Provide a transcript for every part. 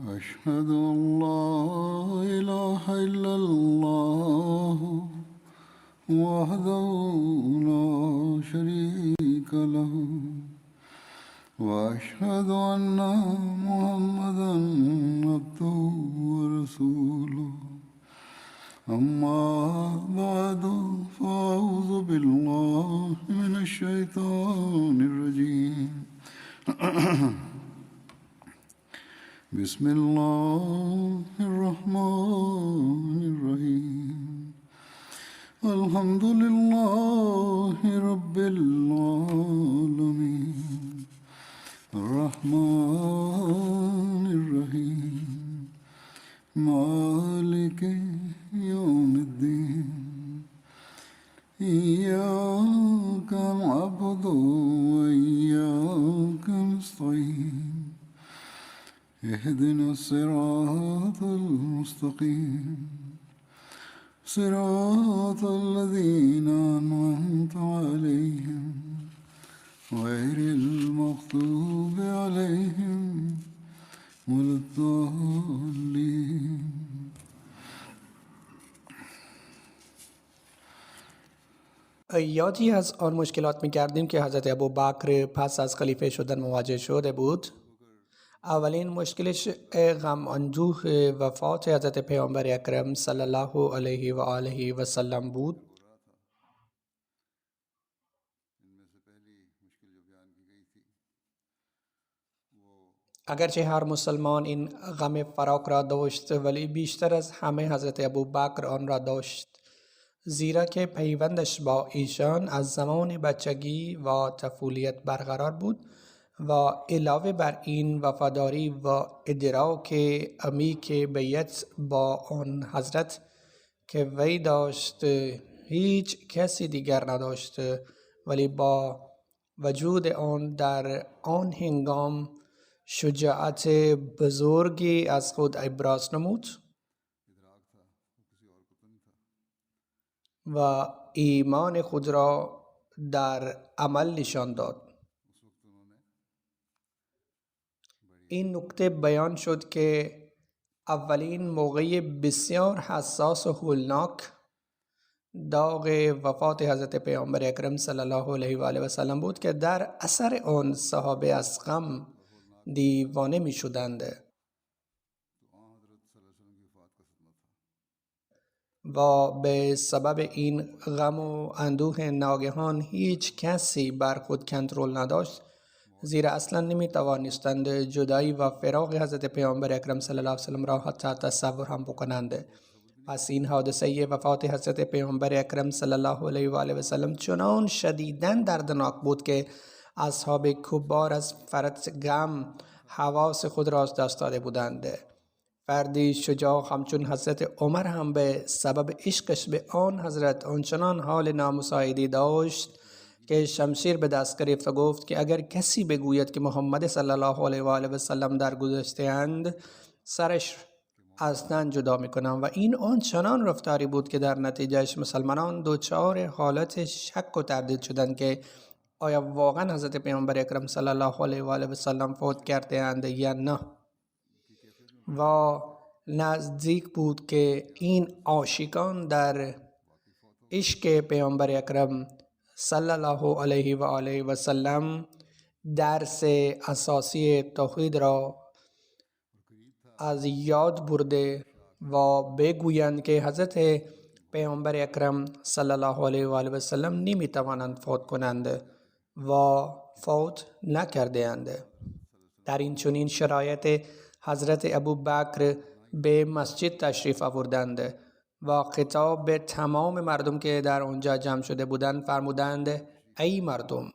أشهد أن لا إله إلا الله وحده لا شريك له وأشهد أن محمدا عبده ورسوله أما بعد فأعوذ بالله من الشيطان الرجيم بسم الله الرحمن الرحيم الحمد لله رب العالمين الرحمن الرحيم مالك يوم الدين إياك نعبد وإياك نستعين اهدنا الصراط المستقيم صراط الذين أنعمت عليهم غير المغضوب عليهم ولا الضالين. یادی از آن مشکلات می کردیم که حضرت ابوبکر پس از خلیفه شدن مواجه شده بود. اولین مشکلش غم اندوه وفات حضرت پیامبر اکرم صلی الله علیه و آله و سلم بود. اگرچه هر مسلمان این غم فراق را داشت، ولی بیشتر از همه حضرت ابوبکر آن را داشت، زیرا که پیوندش با ایشان از زمان بچگی و طفولیت برقرار بود و علاوه بر این وفاداری و ادراک عمیق بیعت با آن حضرت که وی داشت هیچ کسی دیگر نداشت، ولی با وجود آن در آن هنگام شجاعت بزرگی از خود ابراز نمود و ایمان خود را در عمل نشان داد. این نکته بیان شد که اولین موقع بسیار حساس و هولناک داغ وفات حضرت پیامبر اکرم صلی الله علیه و آله و سلم بود که در اثر آن صحابه از غم دیوانه می شدند و به سبب این غم و اندوه ناگهان هیچ کسی بر خود کنترل نداشت، زیرا اصلا نمی توانستند جدایی و فراق حضرت پیامبر اکرم صلی الله علیه و سلم را حتی تصور هم بکنند. پس این حادثه وفات حضرت پیامبر اکرم صلی الله علیه و آله و سلم چنان شدیداً دردناک بود که اصحاب کبار از فرط غم حواس خود را از دست داده بودند. فردی شجاع همچون حضرت عمر هم به سبب عشقش به آن حضرت آنچنان حال نامساعدی داشت که شمشیر به دست گرفت و گفت که اگر کسی بگوید که محمد صلی الله علیه و آله و سلم در گذشته‌اند، سرش از تن جدا میکنم. و این آنچنان رفتاری بود که در نتیجهش مسلمانان دچار حالت شک و تردید شدند که آیا واقعا حضرت پیامبر اکرم صلی الله علیه و آله و سلم فوت کرده اند یا نه. و نزدیک بود که این عاشقان در عشق پیامبر اکرم صلی الله علیه و آله و سلم درس اساسی توحید را از یاد برده و بگویند که حضرت پیامبر اکرم صلی الله علیه و آله و سلم نمیتوانند فوت کنند و فوت نکرده اند. در این چنین شرایط حضرت ابوبکر به مسجد تشریف آوردند و خطاب به تمام مردم که در آنجا جمع شده بودند فرمودند: ای مردم،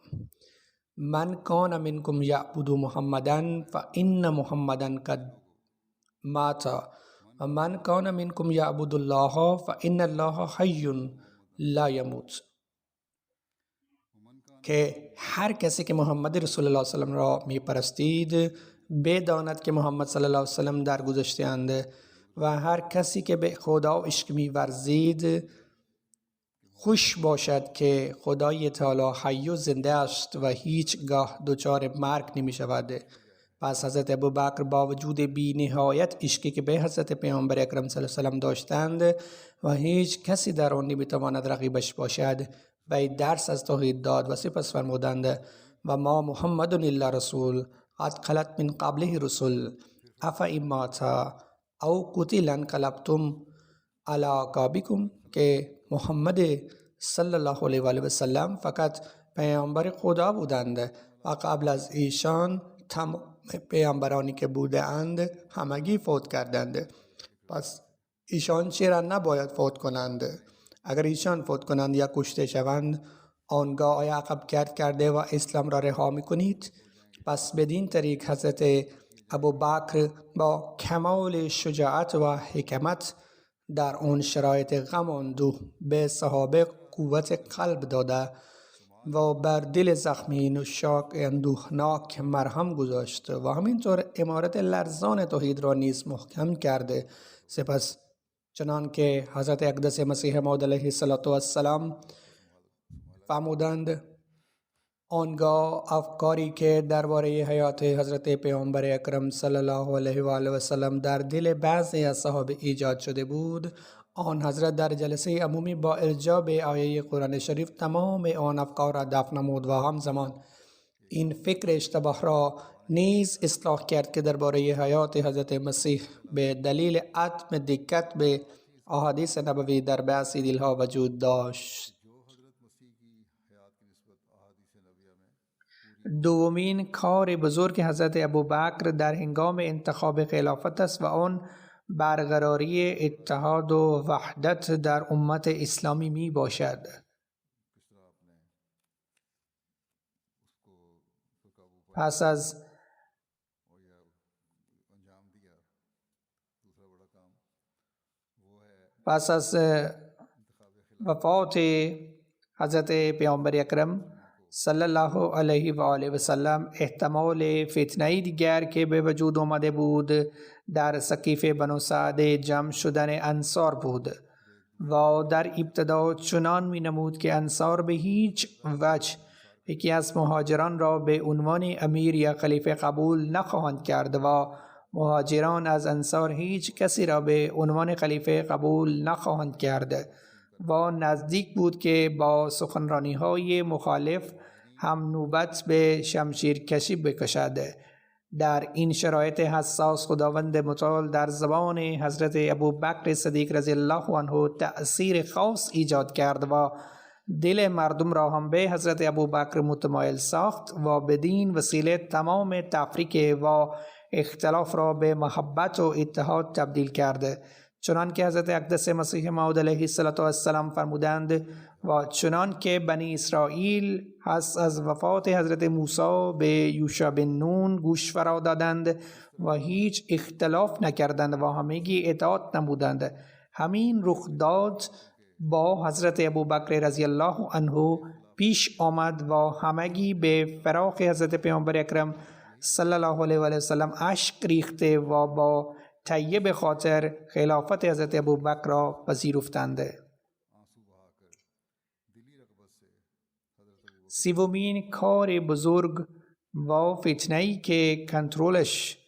من کان منکم یعبد محمدن فان محمدن قد مات و من کان منکم یعبد الله فان الله حی لا یموت. که هر کسی که محمد رسول الله صلی الله علیه و آله را می پرستید بداند که محمد صلی الله علیه و سلم در گذشته اند و هر کسی که به خدا عشق می ورزید خوش باشد که خدای تعالی حی و زنده است و هیچگاه دچار مرگ نمی شود. پس حضرت ابوبکر با وجود بی نهایت عشقی که به حضرت پیامبر اکرم صلی الله علیه و سلم داشتند و هیچ کسی در آن نمیتواند رقیبش باشد، و درس از توحید داد و سپس فرمودند و ما محمد الا رسول قد خلت من قبله رسل افئن مات او قتل انقلبتم علی اعقابکم، که محمد صلی الله علیه و آله و سلم فقط پیامبر خدا بودند و قبل از ایشان تمام پیامبرانی که بودند همگی فوت کردند. پس ایشان چرا نباید فوت کنند؟ اگر ایشان فوت کنند یا کشته شوند، آنگاه آیا عقب کرده و اسلام را رها میکنید؟ پس بدین طریق حضرت ابوبکر با کمال شجاعت و حکمت در اون شرایط غم و اندوه به صحابه قوت قلب داده و بر دل زخمی نشاق اندوهناک مرهم گذاشت و همینطور امارت لرزان توحید را نیز محکم کرده. سپس چنان که حضرت اقدس مسیح موعود علیه السلام فرمودند، آنگاه افکاری که درباره حیات حضرت پیامبر اکرم صلی الله علیه و آله و سلم در دل بعضی از صحابه ایجاد شده بود، آن حضرت در جلسه عمومی با ارجاع به آیه قرآن شریف تمام آن افکار را دفع نمود و همزمان این فکر اشتباه را نیز اصلاح کرد که درباره حیات حضرت مسیح به دلیل عدم دقت به احادیث نبوی در بعضی دلها وجود داشت. دومین کار بزرگ حضرت ابوبکر در هنگام انتخاب خلافت است و آن برقراری اتحاد و وحدت در امت اسلامی می باشد. پس از وفات حضرت پیامبر اکرم صلی الله علیه و آله و سلم احتمال فتنه دیگر که به وجود آمده بود در سقیف بنو سعد جمع شدن انصار بود و در ابتدا چنان می نمود که انصار به هیچ وجه یکی از مهاجران را به عنوان امیر یا خلیفه قبول نخواهند کرد و مهاجران از انصار هیچ کسی را به عنوان خلیفه قبول نخواهند کرد و نزدیک بود که با سخنرانی‌های مخالف هم نوبت به شمشیر کشی بکشد. در این شرایط حساس خداوند متعال در زبان حضرت ابوبکر صدیق رضی الله عنه تأثیر خاص ایجاد کرد و دل مردم را هم به حضرت ابوبکر متمایل ساخت و بدین وسیله تمام تفریق و اختلاف را به محبت و اتحاد تبدیل کرد. چنان که حضرت اقدس مسیح موعود علیه السلام فرمودند و چنان که بنی اسرائیل پس از وفات حضرت موسی به یوشع بن نون گوش فرا دادند و هیچ اختلاف نکردند و همگی اطاعت نمودند، همین رخ داد با حضرت ابوبکر رضی الله عنه پیش آمد و همگی به فراق حضرت پیامبر اکرم صلی الله علیه و سلم اشک ریخته و با طیب خاطر خلافت حضرت ابوبکر را پذیرفتند. سومین کار بزرگ و فتنه‌ای که کنترلش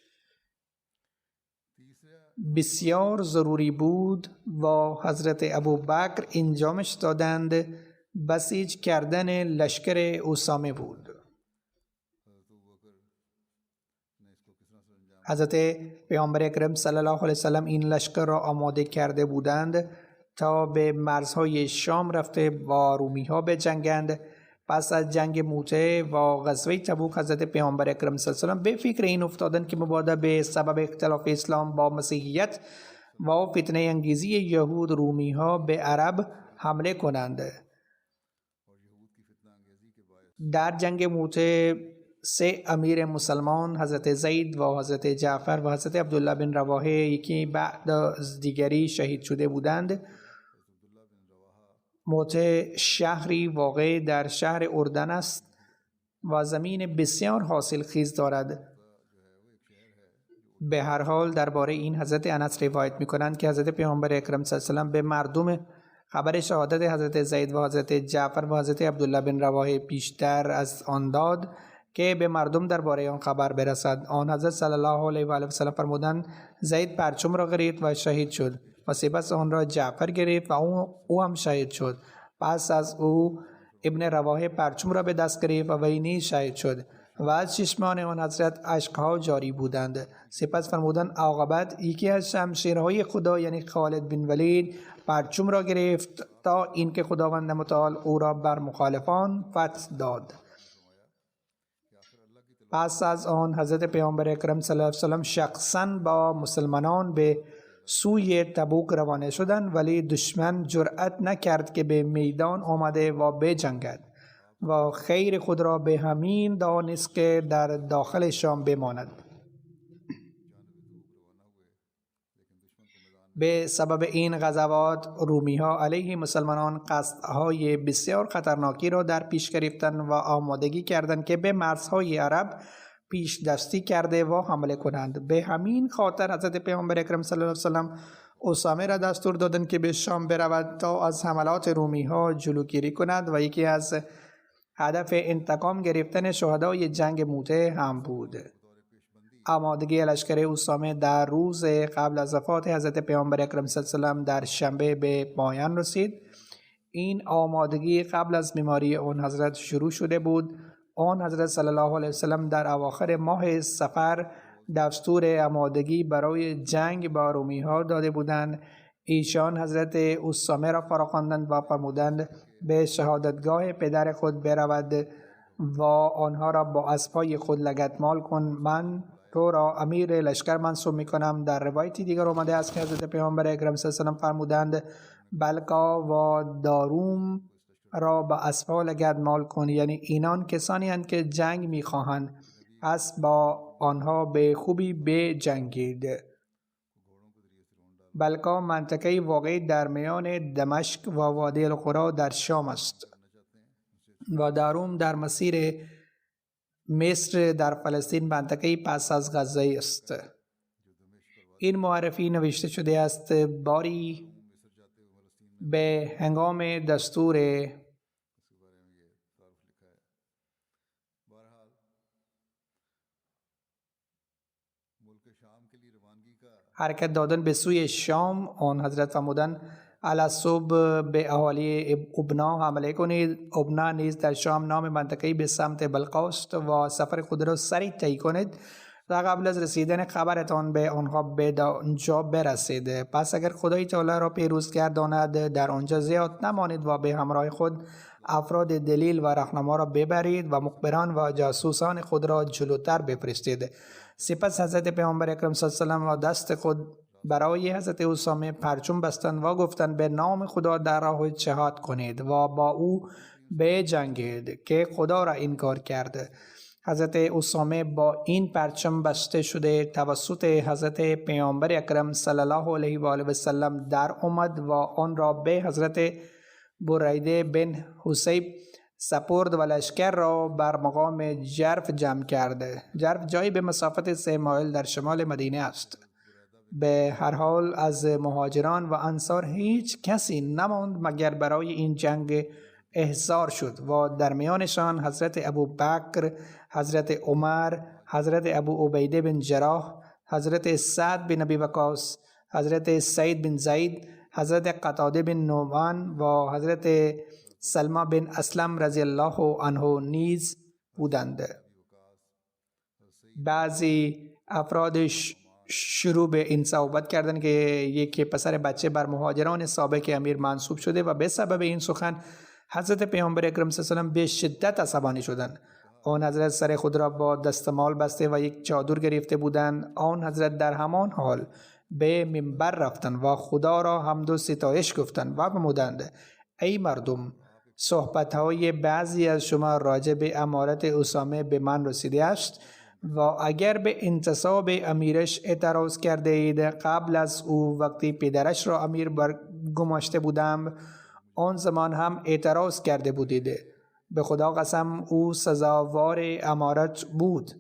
بسیار ضروری بود و حضرت ابوبکر انجامش دادند، بسیج کردن لشکر اسامه بود. حضرت پیامبر اکرم صلی الله علیه وسلم این لشکر را آماده کرده بودند تا به مرزهای شام رفته با رومی ها بجنگند. پس از جنگ موته و غزوه تبوک حضرت پیامبر اکرم صلی الله علیه وسلم به فکر این افتادند که مبادا به سبب اختلاف اسلام با مسیحیت و فتنه انگیزی یهود رومی ها به عرب حمله کنند. در جنگ موته 3 امیر مسلمان حضرت زید و حضرت جعفر و حضرت عبدالله بن رواحه یکی بعد از دیگری شهید شده بودند. موته شهری واقع در شهر اردن است و زمین بسیار حاصل خیز دارد. به هر حال درباره این حضرت انس روایت می‌کنند که حضرت پیامبر اکرم صلی الله علیه و سلم به مردم خبر شهادت حضرت زید و حضرت جعفر و حضرت عبدالله بن رواحه پیشتر از آن داد که به مردم درباره آن خبر برسد. آن حضرت صلی الله علیه و آله و سلم فرمودند زید پرچم را گرفت و شهید شد و سپس آن را جعفر گرفت و او هم شهید شد. پس از او ابن رواحه پرچم را به دست گرفت و وی نیز شهید شد و از چشمان آن حضرت اشکها جاری بودند. سپس فرمودند عاقبت یکی از شمشیرهای خدا یعنی خالد بن ولید پرچم را گرفت تا اینکه خداوند متعال او را بر مخالفان فتح داد. پس از آن حضرت پیامبر اکرم صلی الله علیه و سلم شخصاً با مسلمانان به سوی تبوک روانه شدند، ولی دشمن جرأت نکرد که به میدان آمده و بجنگد و خیر خود را به همین دانست که در داخل شام بماند. به سبب این غزوات رومی ها علیه مسلمانان قصدهای بسیار خطرناکی را در پیش گرفتند و آمادگی کردند که به مرزهای عرب پیش دستی کرده و حمله کنند. به همین خاطر حضرت پیامبر اکرم صلی الله علیه و سلم اسامه را دستور دادند که به شام برود تا از حملات رومی ها جلوگیری کند و یکی از هدف انتقام گرفتن شهدای جنگ موته هم بود. آمادگی لشکر اسامه در روز قبل از وفات حضرت پیامبر اکرم صلی الله علیه و سلم در شنبه به پایان رسید. این آمادگی قبل از بیماری آن حضرت شروع شده بود. آن حضرت صلی الله علیه و سلم در اواخر ماه صفر دستور آمادگی برای جنگ با رومی ها داده بودند. ایشان حضرت اسامه را فراخواندند و فرمودند به شهادتگاه پدر خود برود و آنها را با اسبهای خود لگدمال کن. من تو را امیر لشکر منصوب می کنم. در روایتی دیگر آمده است که حضرت پیامبر اکرم صلی الله علیه و سلم فرمودند بلقا و داروم را با اسبها لگدمال کن، یعنی اینان کسانی هستند که جنگ می خواهند، پس با آنها به خوبی بجنگید. بلقا منطقه واقع در میان دمشق و وادی القرا در شام است و داروم در مسیر مصر در فلسطین منطقه پس از غزه است. این معرفی نوشته شده است باری به هنگام دستور حرکت دادن به سوی شام، آن حضرت فرمودند علی صبح به اهالی ابنا حمله کنید. ابنا نیز در شام نام منطقه‌ای به سمت بلقا است و سفر خود را سریع طی کنید تا قبل از رسیدن خبرتان به آنها به آنجا برسید. پس اگر خدای تعالی را پیروز گرداند در آنجا زیاد نمانید و به همراه خود افراد دلیل و راهنما را ببرید و مخبران و جاسوسان خود را جلوتر بفرستید. سپس حضرت پیامبر اکرم صلی الله علیه و سلم و دست خود برای حضرت اسامه پرچم بستند و گفتند به نام خدا در راه جهاد کنید و با او بجنگید که خدا را انکار کرد. حضرت اسامه با این پرچم بسته شده توسط حضرت پیامبر اکرم صلی الله علیه و آله و سلم در آمد و آن را به حضرت بریده بن حصیب سپرد و لشکر را بر مقام جرف جمع کرد. جرف جایی به مسافت 3 مایل در شمال مدینه است. به هر حال از مهاجران و انصار هیچ کسی نماند مگر برای این جنگ احضار شد و در میانشان حضرت ابوبکر، حضرت عمر، حضرت ابو عبیده بن جراح، حضرت سعد بن ابی وقاص، حضرت سعید بن زید، حضرت قتاده بن نعمان و حضرت سلمہ بن اسلم رضی الله عنه نیز بودند. بعضی افراد شروع به این صحبت کردند که یک پسر بچه بر مهاجران سابق امیر منصوب شده و به سبب این سخن حضرت پیامبر اکرم صلی الله علیه و سلم به شدت عصبانی شدند. آن حضرت سر خود را با دستمال بسته و یک چادر گرفته بودند. آن حضرت در همان حال به منبر رفتند و خدا را حمد و ستایش گفتند و فرمودند ای مردم، صحبت‌های بعضی از شما راجع به امارت اسامه به من رسیده است و اگر به انتصاب امیرش اعتراض کرده اید قبل از او وقتی پدرش را امیر گماشته بودم آن زمان هم اعتراض کرده بودید. به خدا قسم او سزاوار امارت بود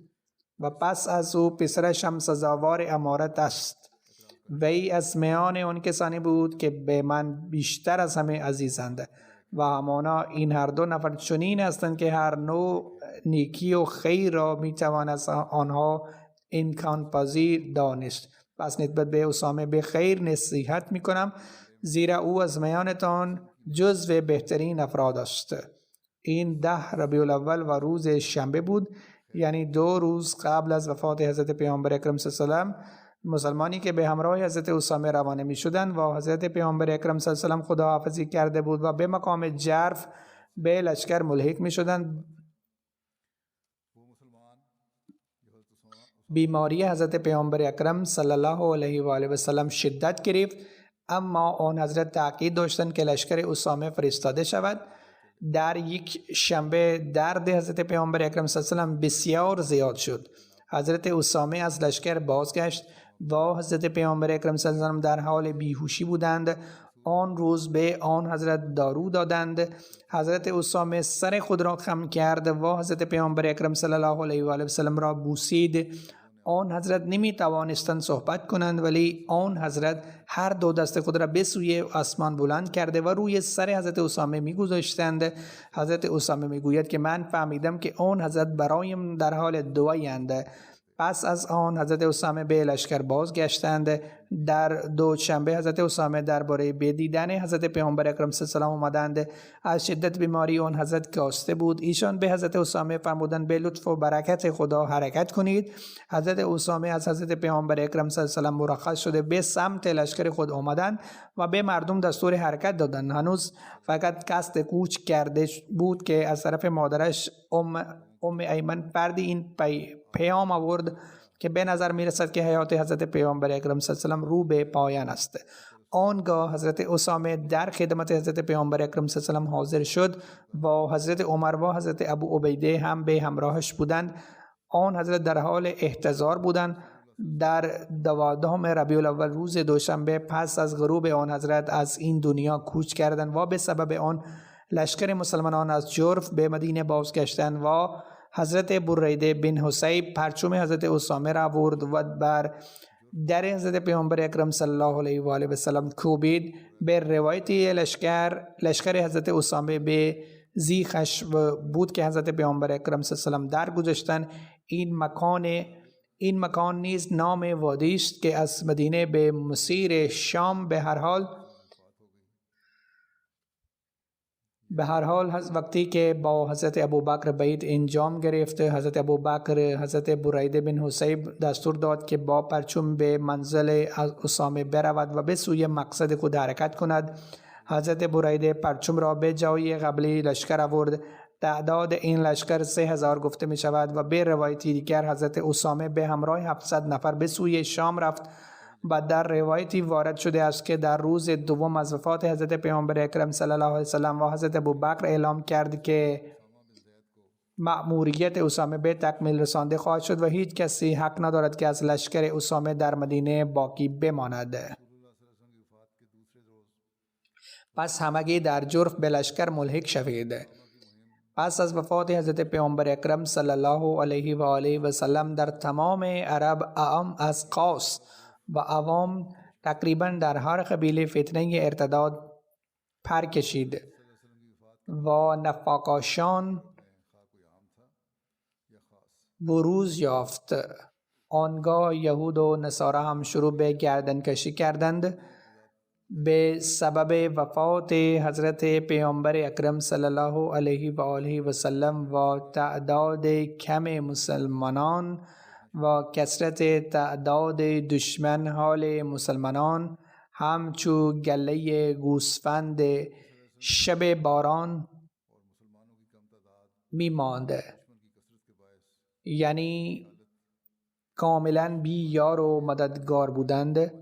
و پس از او پسرش هم سزاوار امارت است. وی از میان آن کسانی بود که به من بیشتر از همه عزیزند. و همانا این هر دو نفر چنین هستند که هر نوع نیکی و خیر را میتوان از آنها امکان پذیر دانست. پس نسبت به اسامه به خیر نصیحت میکنم، زیرا او از میانتان جزو بهترین افراد است. این 10 ربیع الاول و روز شنبه بود، یعنی 2 روز قبل از وفات حضرت پیامبر اکرم صلی الله علیه و سلم. مسلمانی که به همراه حضرت اسامه روانه می شدند و حضرت پیامبر اکرم صلی الله علیه و سلم خداحافظی کرده بود و به مقام جرف به لشکر ملحق می شدند. بیماری حضرت پیامبر اکرم صلی الله علیه و آله و سلم شدت گرفت، اما آن حضرت تاکید داشتند که لشکر اسامه فرستاده شود. در یک شنبه درد حضرت پیامبر اکرم صلی الله علیه و سلم بسیار زیاد شد. حضرت اسامه از لشکر بازگشت و حضرت پیامبر اکرم صلی الله علیه و سلم در حال بیهوشی بودند. آن روز به آن حضرت دارو دادند. حضرت اسامه سر خود را خم کرد و حضرت پیامبر اکرم صلی الله علیه و آله و سلم را بوسید. آن حضرت نمی توانستند صحبت کنند، ولی آن حضرت هر دو دست خود را به سوی آسمان بلند کرده و روی سر حضرت اسامه می گذاشتند. حضرت اسامه می گوید که من فهمیدم که آن حضرت برایم در حال دعایند. پس از آن حضرت اسامه به لشکر بازگشتند. در دوشنبه حضرت اسامه درباره بدیدن حضرت پیامبر اکرم صلی الله علیه و آله آمدند. از شدت بیماری آن حضرت کاسته بود. ایشان به حضرت اسامه فرمودند به لطف و برکت خدا حرکت کنید. حضرت اسامه از حضرت پیامبر اکرم صلی الله علیه و آله مرخص شده به سمت لشکر خود آمدند و به مردم دستور حرکت دادند. هنوز فقط قصد کوچ کرده بود که از طرف مادرش ام ایمن فردی این پیام آورد که به نظر می رسد که حیات حضرت پیامبر اکرم صلی الله علیه و آله رو به پایان است. آنگاه حضرت اسامه در خدمت حضرت پیامبر اکرم صلی الله علیه و آله حاضر شد و حضرت عمر و حضرت ابو عبیده هم به همراهش بودند. آن حضرت در حال احتضار بودند. در 12 ربیع الاول روز دوشنبه پس از غروب آن حضرت از این دنیا کوچ کردند و به سبب آن لشکر مسلمانان از جرف به مدینه بازگشتند و حضرت بریده بن حصیب پرچم حضرت اسامه را آورد و بر در حضرت پیامبر اکرم صلی الله علیه و آله و سلم کوبید. به روایتی لشکر حضرت اسامه به زیخش بود که حضرت پیامبر اکرم صلی الله علیه و سلم درگذشتند. این مکان نیز نام وادی است که از مدینه به مسیر شام به هر حال وقتی که با حضرت ابوبکر بیعت انجام گرفت، حضرت ابوبکر حضرت بریده بن حصیب دستور داد که با پرچم به منزل اسامه برود و به سوی مقصد خود حرکت کند. حضرت بریده پرچم را به جای قبلی لشکر آورد. تعداد این لشکر 3000 گفته می شود و به روایتی دیگر حضرت اسامه به همراه 700 نفر به سوی شام رفت. و در روایتی وارد شده است که در روز دوم از وفات حضرت پیامبر اکرم صلی الله علیه و سلم و حضرت ابوبکر اعلام کرد که مأموریت اسامه به تکمیل رسانده خواهد شد و هیچ کسی حق ندارد که از لشکر اسامه در مدینه باقی بماند. پس همگی در جرف به لشکر ملحق شوید. پس از وفات حضرت پیامبر اکرم صلی الله علیه و آله و سلم در تمام عرب اعم از قاس و عوام تقریبا در هر قبیله فتنه ارتداد پر کشید و نفاقاشان بروز یافت. آنگاه یهود و نصارا هم شروع به گردن کشی کردند. به سبب وفات حضرت پیامبر اکرم صلی الله علیه و آله و سلم و تعداد کم مسلمانان و کثرت تعداد دشمن حال مسلمانان همچو گله گوسفند شب باران می ماند، یعنی کاملا بی یار و مددگار بودند.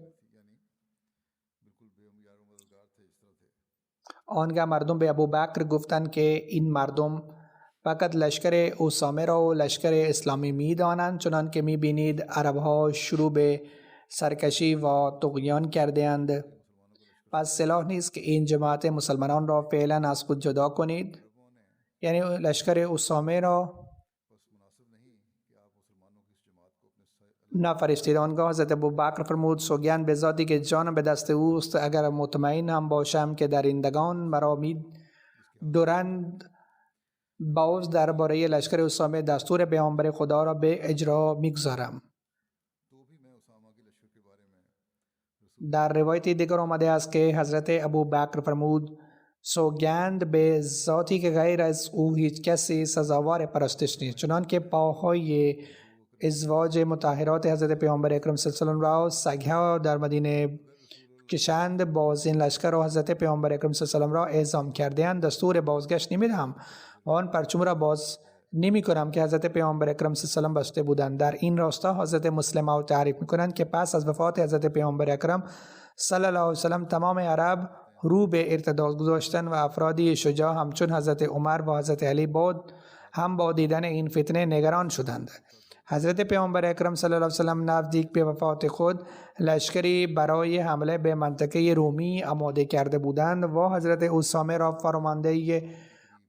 آنگاه مردم به ابوبکر گفتند که این مردم فقط لشکر اسامه را و لشکر اسلامی می دانند، چنان که می بینید عرب ها شروع به سرکشی و طغیان کرده اند. پس صلاح نیست که این جماعت مسلمانان را فعلا از خود جدا کنید، یعنی لشکر اسامه را نفرستید. آنگاه حضرت ابوبکر فرمود سوگند به ذاتی که جانم به دست اوست، اگر مطمئن هم باشم که درندگان مرا دورند باز درباره لشکر اسامه دستور پیامبر خدا را به اجرا میگذارم. در روایت دیگر آمده است که حضرت ابوبکر فرمود سوگند به ذاتی که غیر از او هیچ کسی سزاوار پرستش نیست، چنان که پاهای ازواج مطهرات حضرت پیامبر اکرم صلی الله علیه و سلم را سگها در مدینه کشند، باز این لشکر را حضرت پیامبر اکرم صلی الله علیه و سلم را اعزام کرده‌اند، دستور بازگشت نمیدهم و آن پرچم را باز نمی کنم که حضرت پیامبر اکرم صلی الله علیه و سلم بسته بودند. در این راستا حضرت مسلم تعریف می کنند که پس از وفات حضرت پیامبر اکرم صلی الله علیه و سلم تمام عرب رو به ارتداد گذاشتند و افرادی شجاع همچون حضرت عمر و حضرت علی هم با دیدن این فتنه نگران شدند. حضرت پیامبر اکرم صلی الله علیه و سلم نزدیک به وفات خود لشکری برای حمله به منطقه رومی آماده کرده بودند و حضرت اسامه را فرمانده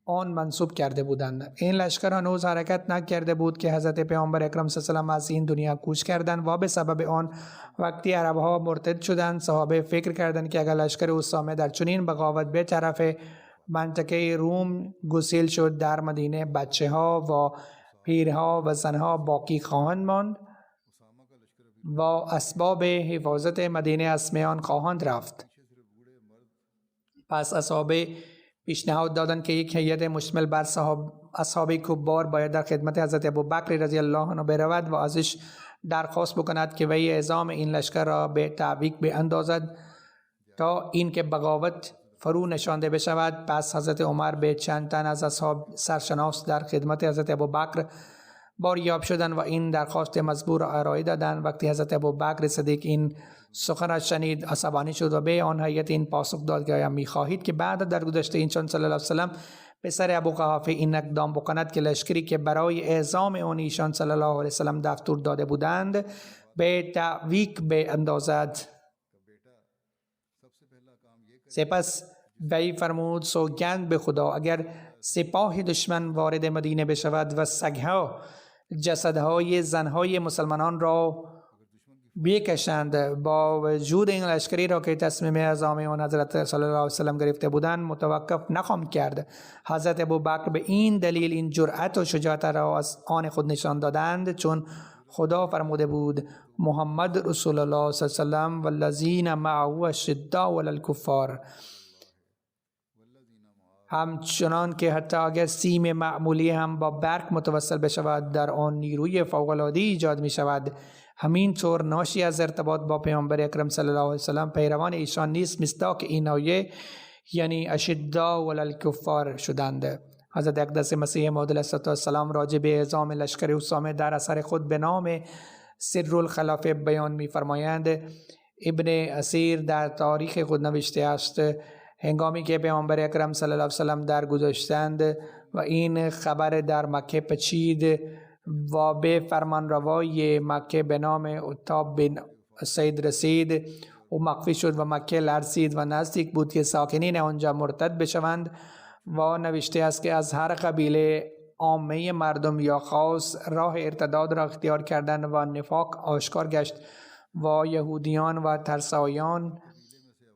آن منصوب کرده بودند. این لشکر هنوز حرکت نکرده بود که حضرت پیامبر اکرم صلی الله علیه و سلم از این دنیا کوچ کردند و به سبب آن وقتی عربها مرتد شدند صحابه فکر کردند که اگر لشکر اسامه در چنین بغاوت به طرف منطقه روم گسیل شد، در مدینه بچه ها و پیرها و زنها باقی خواهند ماند و اسباب حفاظت مدینه از میان خواهند رفت. پس اصحابه پیشنهاد دادند که یک هیئت مشتمل بر اصحاب کبار باید در خدمت حضرت ابوبکر رضی الله عنه برود و ازش درخواست بکند که وی اعزام این لشکر را به تعویق بیاندازد تا اینکه بغاوت فرو نشانده بشود. پس حضرت عمر به چند تن از اصحاب سرشناس در خدمت حضرت ابوبکر باریاب شدند و این درخواست مزبور را ارائه دادند. وقتی حضرت ابوبکر صدیق این سخن را شنید عصبانی شد و به آن هیئت این پاسخ داد که آیا می‌خواهید که بعد در گذشته ایشان صلی الله علیه و سلم پسر ابوقحافه این اقدام بکند که لشکری که برای اعزام آن ایشان صلی الله علیه و سلم دستور داده بودند به تعویق بیاندازد؟ سپس وی فرمود سوگند به خدا اگر سپاه دشمن وارد مدینه بشود و سگها جسدهای زنهای مسلمانان را بیکشند، با وجود این لشکری را که تصمیم اعزام آن حضرت صلی الله علیه و سلم گرفته بودند متوقف نخواهم کرد. حضرت ابوبکر به این دلیل این جرأت و شجاعت را از آن خود نشان دادند چون خدا فرموده بود محمد رسول الله صلی الله علیه و سلم والذین معه اشداء علی الکفار، همچنان که حتی اگر سیم معمولی هم با برق متوصل بشود در آن نیروی فوق‌العاده ایجاد می شود. همین طور ناشی از ارتباط با پیامبر اکرم صلی الله علیه و سلم پیروان ایشان نیز مصداق این آیه یعنی اشداء علی الکفار شدند. حضرت اقدس مسیح موعود علیه السلام راجع به اعزام لشکر اسامه در اثر خود به نام سر الخلافه بیان می فرمایند. ابن اسیر در تاریخ خود نوشته است هنگامی که پیامبر اکرم صلی الله علیه و سلم درگذشتند و این خبر در مکه پیچید و به فرمانروای مکه به نام عتاب بن اسید رسید و مخفی شد و مکه لرزید و نزدیک بود که ساکنین آنجا مرتد بشوند و نوشته است که از هر قبیله عامه مردم یا خاص راه ارتداد را اختیار کردند و نفاق آشکار گشت و یهودیان و ترسایان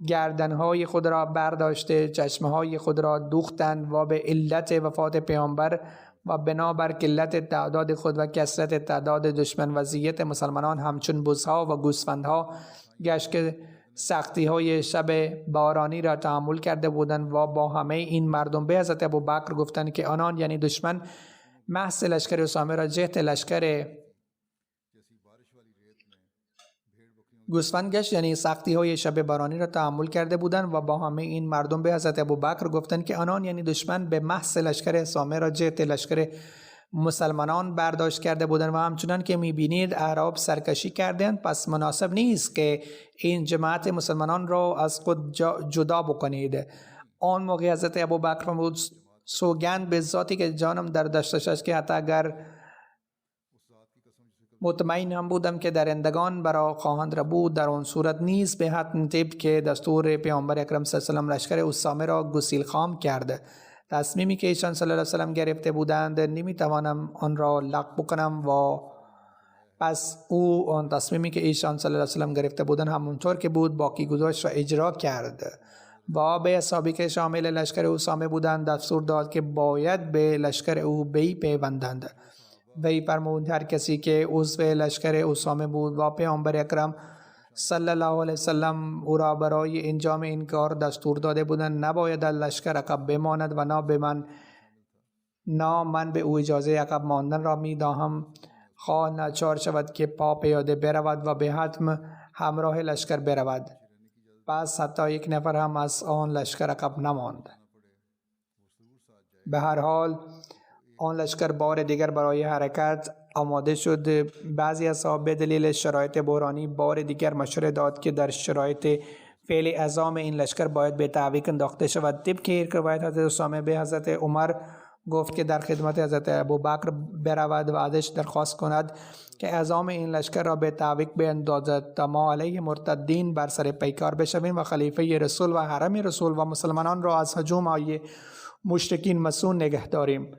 گردنهای خود را برداشته چشمهای خود را دوختند و به علت وفات پیامبر و بنابر قلت تعداد خود و کثرت تعداد دشمن وضعیت مسلمانان همچون بزها و گوسفندها گشت که سختی های شب بارانی را تحمل کرده بودند و با همه این مردم به حضرت ابوبکر گفتند که آنان یعنی دشمن محض لشکر اسامه را جهت لشکر گوسفند گشت، یعنی سختی های شب بارانی را تحمل کرده بودند و با همه این مردم به حضرت ابوبکر گفتند که آنان یعنی دشمن به محض لشکر اسامه را جهت لشکر مسلمانان برداشت کرده بودند و همچنان که میبینید اعراب سرکشی کردند، پس مناسب نیست که این جماعت مسلمانان را از خود جدا بکنید. آن موقع حضرت ابوبکر فرمود سوگند به ذاتی که جانم در دستش است که حتی اگر مطمئن هم بودم که درندگان برا خواهند را بود، در آن صورت نیز به حتم طبق که دستور پیامبر اکرم صلی الله علیه و سلم لشکر اسامه را گسیل خام کرد. تصمیمی که ایشان صلی الله علیه و سلم گرفته بودند نمیتوانم آن را لغو بکنم و پس او آن تصمیمی که ایشان صلی الله علیه و سلم گرفته بودند همونطور که بود باقی گذاشت و اجرا کرد و به اصحابی که شامل لشکر اسامه بودند دستور داد که باید به لشکر او پیوندند. وی فرمود هر کسی که عضو لشکر اسامه بود و پیامبر اکرم صلی الله علیه وسلم او را برای انجام این کار دستور داده بودند نباید از لشکر عقب بماند و نه من به او اجازه عقب ماندن را می دهم، خواه ناچار شود که پا پیاده برود و به حتم همراه لشکر برود. پس حتی یک نفر هم از آن لشکر عقب نماند. به هر حال آن لشکر بار دیگر برای حرکت آماده شد. بعضی اصحاب به دلیل شرایط بحرانی بار دیگر مشوره داد که در شرایط فعل اعظام این لشکر باید به تعویق انداخته شود. طبق یک روایت حضرت اسامه به حضرت عمر گفت که در خدمت حضرت ابوبکر برود و ازش درخواست کند که اعظام این لشکر را به تعویق بیندازد تا ما علیه مرتدین بر سر پیکار بشویم و خلیفه رسول و حرم رسول و مسلمانان را از هجوم های مشرکین مسون نگه داریم.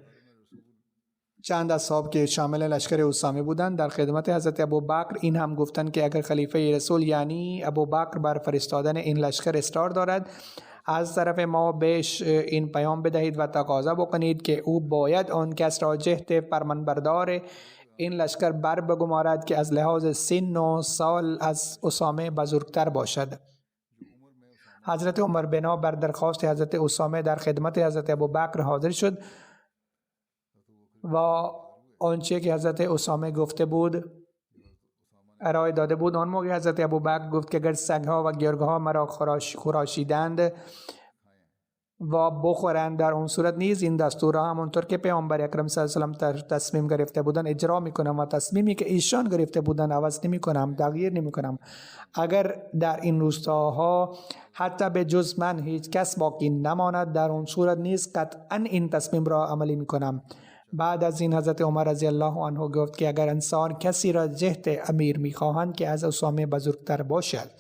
چند اصحاب که شامل لشکر اسامه بودند در خدمت حضرت ابوبکر این هم گفتند که اگر خلیفه رسول یعنی ابوبکر بر فرستادن این لشکر اصرار دارد، از طرف ما بهش این پیام بدهید و تقاضا بکنید که او باید آن کس را جهت فرمانبردار این لشکر بر بگمارد که از لحاظ سن و سال از اسامه بزرگتر باشد. حضرت عمر بنا بر درخواست حضرت اسامه در خدمت حضرت ابوبکر حاضر شد و آنچه که حضرت اسامه گفته بود ارائه داده بود. آن موقع حضرت ابوبکر گفت که اگر سگها و گرگها مرا خراشیدند و بخورند در اون صورت نیز این دستور را همونطور که پیامبر اکرم صلی الله علیه و سلم تصمیم گرفته بودند اجرا میکنم و تصمیمی که ایشان گرفته بودند عوض نمیکنم، تغییر نمیکنم. اگر در این روستاها حتی به جز من هیچ کس باقی نماند در اون صورت نیز قطعا این تصمیم را عملی میکنم. بعد از این حضرت عمر رضی الله عنه گفت که اگر انسان کسی را جهت امیر میخواهند که از اسامه بزرگتر باشد.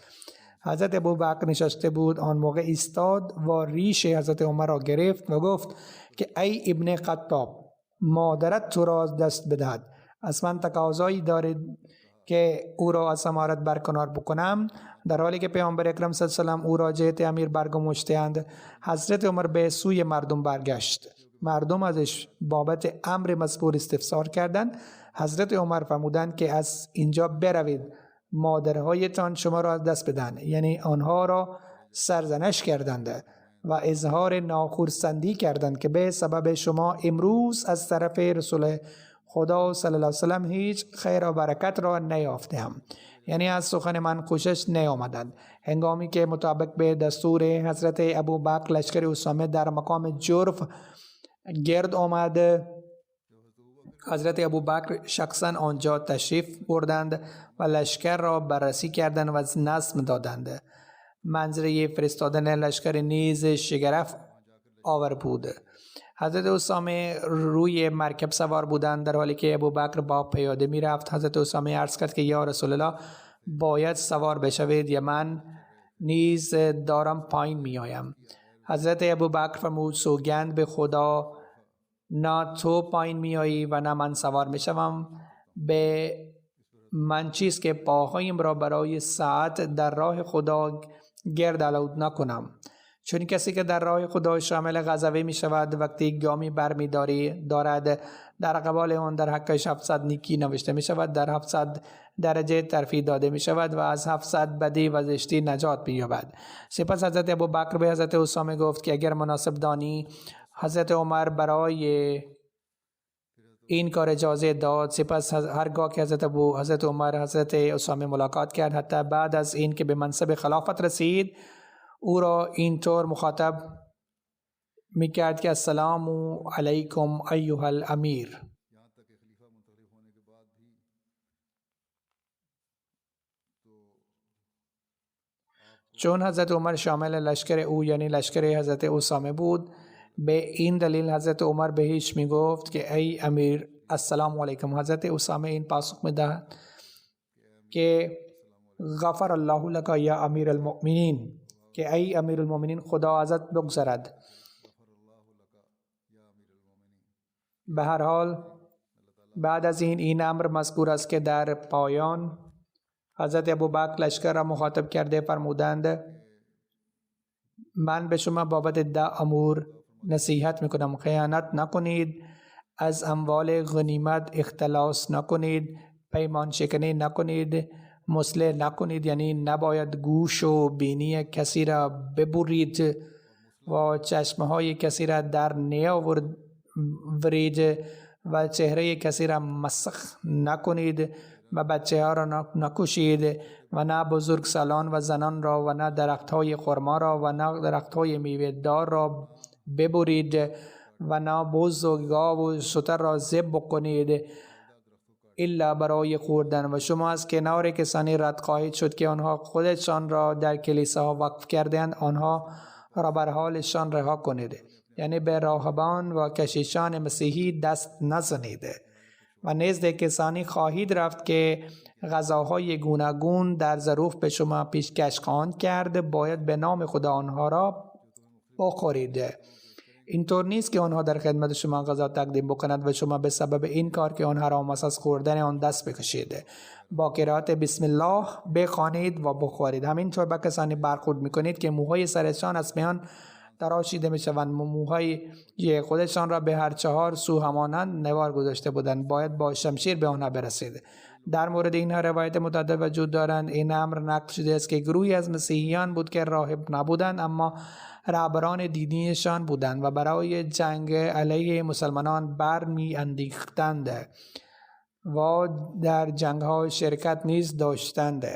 حضرت ابوبکر نشسته بود. آن موقع ایستاد و ریش حضرت عمر را گرفت و گفت که ای ابن خطاب، مادرت تو را دست بدهد. از من تقاضایی دارید که او را از امارت برکنار بکنم، در حالی که پیامبر اکرم صلی الله علیه و سلم او را جهت امیر برگماشته‌اند. حضرت عمر به سوی مردم برگشت. مردم ازش بابت امر مذکور استفسار کردند. حضرت عمر فرمودند که از اینجا بروید، مادرهایتان شما را از دست بدن، یعنی آنها را سرزنش کردند و اظهار ناخرسندی کردند که به سبب شما امروز از طرف رسول خدا صلی الله علیه و سلم هیچ خیر و برکت را نیافتم، یعنی از سخن من خوشش نیامدند. هنگامی که مطابق به دستور حضرت ابوبکر لشکر اسامه در مقام جرف گرد آمد، حضرت ابوبکر شخصا آنجا تشریف بردند و لشکر را بررسی کردند و نظم دادند. منظره فرستادن لشکر نیز شگرف آور بود. حضرت اسامه روی مرکب سوار بودند در حالی که ابوبکر با پیاده می رفت. حضرت اسامه عرض کرد که یا رسول الله، باید سوار بشوید یا من نیز دارم پایین می آیم. حضرت ابوبکر فرمود سوگند به خدا، نه تو پایین می آیی و نه من سوار می شوم. به من چیز که پاهایم را برای ساعت در راه خدا گرد آلود نکنم، چون کسی که در راه خدا شامل غزوه می شود وقتی گامی بر می دارد در قبال آن در حقش 700 نیکی نوشته می شود، در 700 درجه ترفیع داده می شود و از 700 بدی و زشتی نجات بیابد. سپس حضرت ابوبکر به حضرت اسامه گفت که اگر مناسب دانی. حضرت عمر برای این کار اجازه داد. سپس هرگاه که حضرت عمر حضرت اسامه ملاقات کرد، حتی بعد از این که به منصب خلافت رسید، او را اینطور مخاطب میکرد که السلام علیکم ایها الامیر. چون حضرت عمر شامل لشکر او یعنی لشکر حضرت اسامه بود، به این دلیل حضرت عمر بهش می گفت که ای امیر السلام علیکم. حضرت اسامه این پاسخ می دهد که غفر الله لک یا امیر المؤمنین، که ای امیر المؤمنین خدا ازت بگذرد. به هر حال بعد از این امر مذکور است که در پایان حضرت ابوبکر لشکر را مخاطب کرده فرمودند من به شما بابت 10 امور نصیحت میکنم: خیانت نکنید، از اموال غنیمت اختلاس نکنید، پیمان شکنی نکنید، مصلح نکنید، یعنی نباید گوش و بینی کسی را ببرید و چشمه های کسی را در نیاورید و چهره کسی را مسخ نکنید و بچه ها را نکشید و نه بزرگ سالان و زنان را و نه درخت های خرما را و نه درخت های میوه دار را ببرید و نه بز و گاو و شتر را ذبح کنید الا برای خوردن. و شما از کنار کسانی رد خواهید شد که آنها خودشان را در کلیساها وقف کردند، آنها را بر حالشان رها کنید، یعنی به راهبان و کشیشان مسیحی دست نزنید. و نزد کسانی خواهید رفت که غذاهای گوناگون در ظروف به شما پیشکش خواهند کرد، باید به نام خدا آنها را بخورید. اینطور نیست که آنها در خدمت شما غذا تقدیم بکنند و شما به سبب این کار که آنها را از خوردن آن دست بکشید. با قرائت بسم الله بخوانید و بخورید. همینطور با کسانی برخورد میکنید که موهای سرشان از میان تراشیده میشوند، موهای خودشان را به هر 4 سو همانند نوار گذاشته بودند، باید با شمشیر به آنها برسید. در مورد اینها روایت متعدد وجود دارند. این امر نقل شده است که گروهی از مسیحیان بود که راهب نبودند اما رهبران دینیشان بودند و برای جنگ علیه مسلمانان برمی اندیختند و در جنگ ها شرکت نیز داشتند.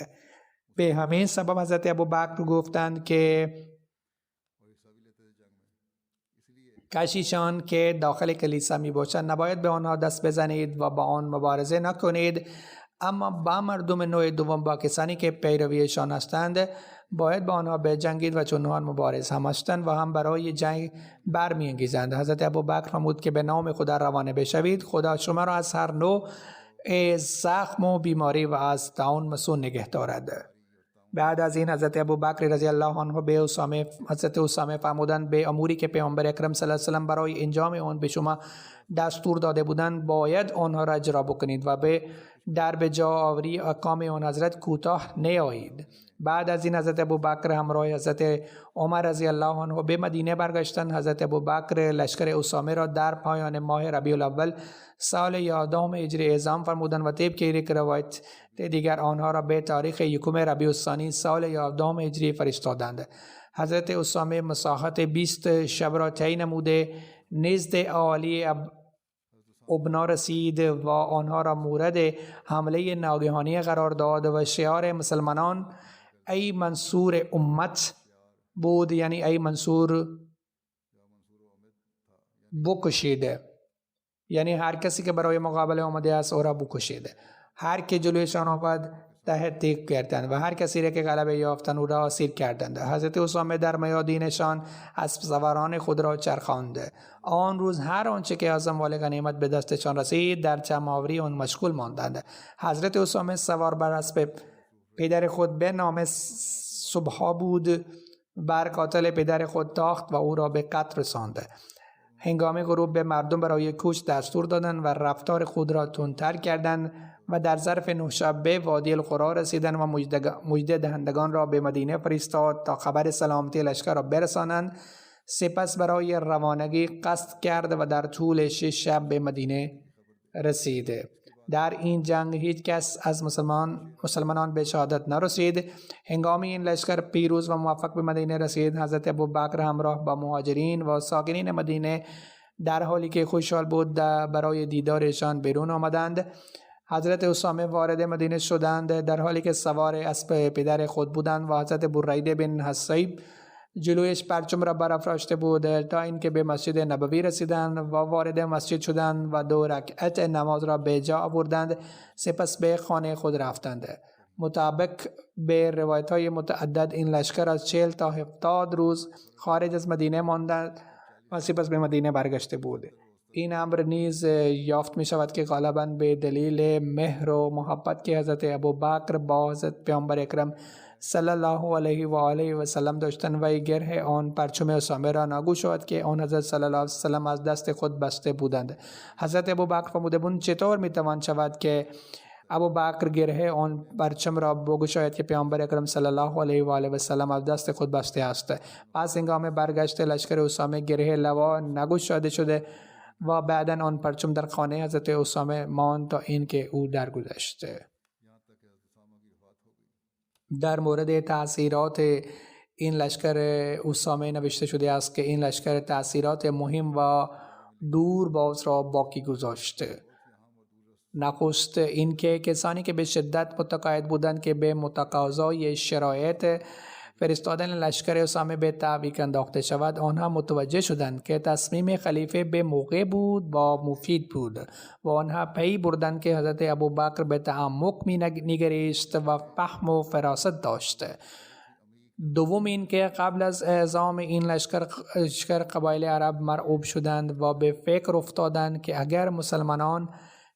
به همین سبب حضرت ابوبکر گفتند که کشیشان که داخل کلیسا می باشند نباید به آنها دست بزنید و با آن مبارزه نکنید، اما با مردم نوع دوم، با کسانی که پیرویشان هستند، باید با آنها بجنگید و چون آن مبارز هم هستند و هم برای جنگ برمی انگیزند. حضرت ابوبکر فرمود که به نام خدا روانه بشوید، خدا شما را از هر نوع زخم و بیماری و از طاعون مسون نگه دارد. بعد از این حضرت ابوبکر رضی الله عنه به حضرت اسامه فرمودند به اموری که پیامبر اکرم صلی الله علیه و سلم برای انجام آن به شما دستور داده بودند باید آنها را اجرا بکنید و به جا آوری احکام آن حضرت کوتاه نیایید. بعد از این حضرت ابوبکر همراه حضرت عمر رضی الله عنه به مدینه برگشتند. حضرت ابوبکر لشکر اسامه را در پایان ماه ربیع الاول سال 11 هجری اعزام فرمودند و طبق یک روایت دیگر آنها را به تاریخ 1 ربیع الثانی سال 11 هجری فرستادند. حضرت اسامه مساحت 20 شب را طی نموده نزد اهالی ابنا رسید و آنها را مورد حمله ناگهانی قرار داد و شعار مسلمانان ای منصور امت بود، یعنی ای منصور بکشید، یعنی هر کسی که برای مقابله آمده است او را بکشید. هر که جلویشان آمد تحت تیغ کردند و هر کسی را که غلبه یافتند او را اسیر کردند. حضرت اسامه در میادینشان اسب سواران خود را چرخاند. آن روز هر آنچه که از اموال غنیمت به دستشان رسید در جمع‌آوری آن مشغول ماندند. حضرت اسامه سوار بر اسب پدر خود به نام صبحا بود، بر قاتل پدر خود تاخت و او را به قتل رساند. هنگام غروب به مردم برای کوچ دستور دادند و رفتار خود را تندتر کردند و در ظرف 9 شب به وادی القرا رسیدند و مژده دهندگان را به مدینه فرستاد تا خبر سلامتی لشکر را برسانند. سپس برای روانگی قصد کرد و در طول 6 شب به مدینه رسید. در این جنگ هیچ کس از مسلمانان به شهادت نرسید. هنگام این لشکر پیروز و موفق به مدینه رسید، حضرت ابوبکر همراه با مهاجرین و ساکنین مدینه در حالی که خوشحال بود برای دیدارشان بیرون آمدند. حضرت اسامه وارد مدینه شدند در حالی که سوار اسب پدر خود بودند و حضرت برید بن حصیب جلویش پرچم را برافراشته بود تا اینکه به مسجد نبوی رسیدند و وارد مسجد شدند و 2 رکعت نماز را به جا آوردند. سپس به خانه خود رفتند. مطابق به روایت‌های متعدد این لشکر از 40 تا 70 روز خارج از مدینه ماندند و سپس به مدینه برگشته بود. این امر نیز یافت می شود که غالباً به دلیل مهر و محبت که حضرت ابوبکر با حضرت پیامبر اکرم صلی الله علیه و آله و سلم داشتند و گره آن پرچم اسامه را نگو شد که آن حضرت صلی الله علیه و سلم از دست خود بسته بودند. حضرت ابوبکر فرموده بود چطور می توان شود که ابو بکر گره آن پرچم را بگشاید که پیامبر اکرم صلی الله علیه و آله و سلم از دست خود بسته است. پس هنگام برگشت لشکر اسامه گره لوا نگشاده شده و بعدا آن پرچم در خانه حضرت اسامه ماند تا اینکه او درگذشت. در مورد تأثیرات این لشکر اسامه نوشته شده است که این لشکر تأثیرات مهم و دور باز را باقی گذاشته. نخست اینکه کسانی که به شدت متقاعد بودند که به متقاضای شرایط فرستادن لشکر اسامه به تعویق انداخته شود، آنها متوجه شدند که تصمیم خلیفه به موقع بود و مفید بود و آنها پی بردند که حضرت ابوبکر به تعمق می‌نگریست و فهم و فراست داشت. دوم این که قبل از اعزام این لشکر قبایل عرب مرعوب شدند و به فکر افتادند که اگر مسلمانان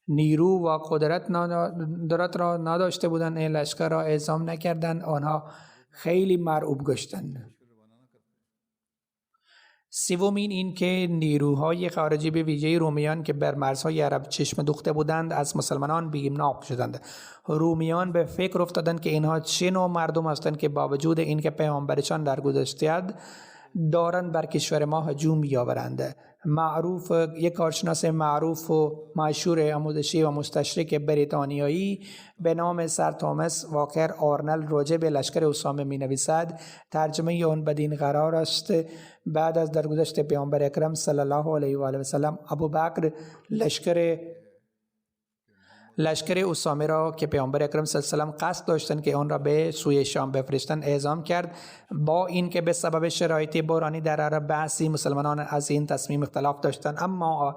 نیرو و قدرت را نداشته بودند، این لشکر را اعزام نکردند، آنها خیلی مرعوب گشتند. سومین این که نیروهای خارجی به ویژه رومیان که بر مرزهای عرب چشم دوخته بودند از مسلمانان بیمناک شدند. رومیان به فکر افتادند که اینها چه نوع مردم هستند که با وجود اینکه پیامبرشان درگذشته دارند بر کشور ما هجوم بیاورند. یک کارشناس معروف و مشهور آموزشی و مستشرق بریتانیایی به نام سر توماس واکر آرنل راجع به لشکر اسامه می نویسد. ترجمه آن بدین قرار است: بعد از درگذشت پیامبر اکرم صلی الله علیه و آله و سلم، ابوبکر لشکر اسامه را که پیامبر اکرم صلی الله علیه و سلم قصد داشتند که آن را به سوی شام بفرستند اعزام کرد. با اینکه به سبب شرایط بحرانی در عرب بعضی مسلمانان از این تصمیم اختلاف داشتند، اما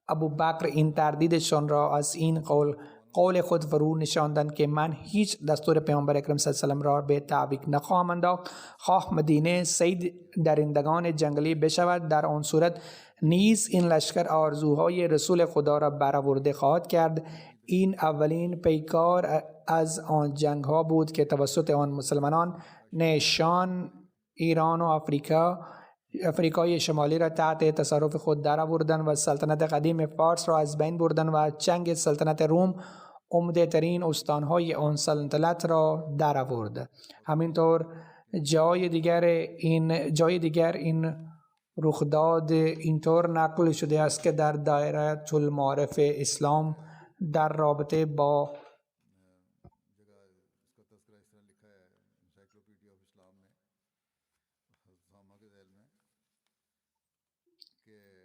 ابوبکر این تردیدشان را از این قول خود فرو نشاندند که من هیچ دستور پیامبر اکرم صلی الله علیه و سلم را به تعویق نخواهم انداخت، خواه مدینه صید درندگان جنگلی بشود. در آن صورت نیز این لشکر آرزوهای رسول خدا را برآورده خواهد کرد. این اولین پیکار از آن جنگ ها بود که توسط آن مسلمانان نشان ایران و افریقای شمالی را تحت تصرف خود درآوردند و سلطنت قدیم فارس را از بین بردند و چنگ سلطنت روم عمده ترین استانهای آن سلطنت را درآورد. همینطور جای دیگر این رخداد اینطور نقل شده است که در دایره المعارف اسلام در رابطه با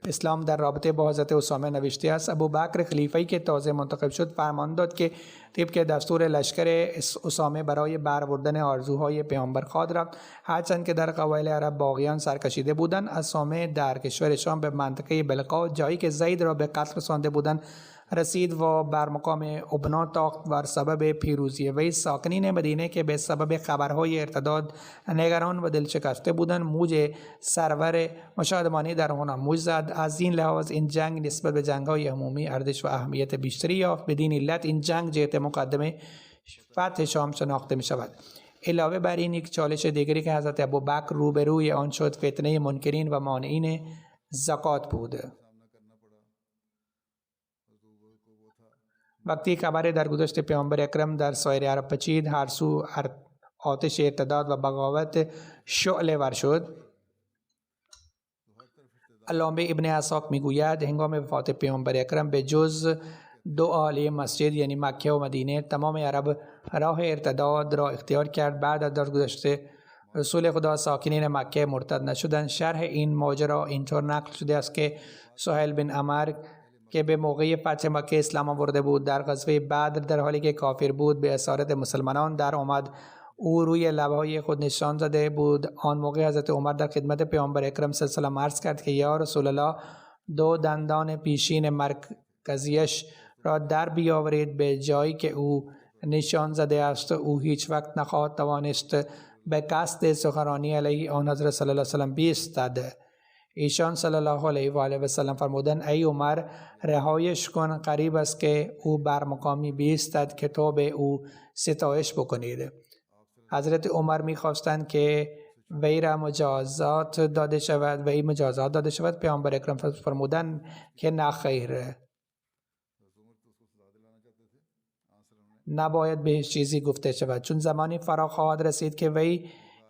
اسلام در رابطه با حضرت اسامه نوشته است: ابوبکر خلیفه‌ای که تازه منتخب شد فرمان داد که طبق دستور لشکر اسامه برای برآوردن آرزوهای پیامبر خواهد رفت. هرچند که در قبایل عرب باغیان سرکشیده بودند، اسامه در کشور شام به منطقه بلقا، جایی که زید را به قتل رسانده بودند، رسید و بر مقام ابنا تاخت. و سبب پیروزی وی ساکنین مدینه که به سبب خبرهای ارتداد نگران و دلشکسته بودند، موج سرور مشاهدمانی در آنها موج زد. از این لحاظ این جنگ نسبت به جنگ‌های عمومی ارزش و اهمیت بیشتری یافت. بدین علت این جنگ جهت مقدمه فتح شام شناخته می شود. علاوه بر این، یک چالش دیگری که حضرت ابوبکر روبروی آن شد فتنه منکرین و مانعین زکات بود. وقتی خبر درگذشت پیامبر اکرم در سایر عرب پیچید، هر سو آتش ارتداد و بغاوت شعله ور شد. علامه ابن اسحاق میگوید هنگام وفات پیامبر اکرم به جز دو عالی مسجد یعنی مکه و مدینه، تمام عرب راه ارتداد را اختیار کرد. بعد از درگذشت رسول خدا ساکنین مکه مرتد نشدند. شرح این ماجرا اینطور نقل شده است که سهیل بن عمر که به موقع فتح مکه اسلام آورده بود، در غزوه بدر در حالی که کافر بود به اسارت مسلمانان در آمد. او روی لبهای خود نشان زده بود. آن موقع حضرت عمر در خدمت پیامبر اکرم صلی الله علیه و آله عرض کرد که یا رسول الله، دو دندان پیشین مرکزیش را در بیاورید. به جایی که او نشان زده است او هیچ وقت نخواهد توانست به قصد سخنرانی علیه آن حضرت صلی الله علیه و سلم بیستد. ایشان صلی الله علیه و آله و سلم فرمودند ای عمر، رهایش کن، قریب است که او بر مقامی بیستد که تو به او ستایش بکنید. حضرت عمر می‌خواستند که وی را مجازات داده شود و این مجازات داده شود. پیامبر اکرم فرمودند که نه خیر. نباید به هیچ چیزی گفته شود، چون زمانی فرا خواهد رسید که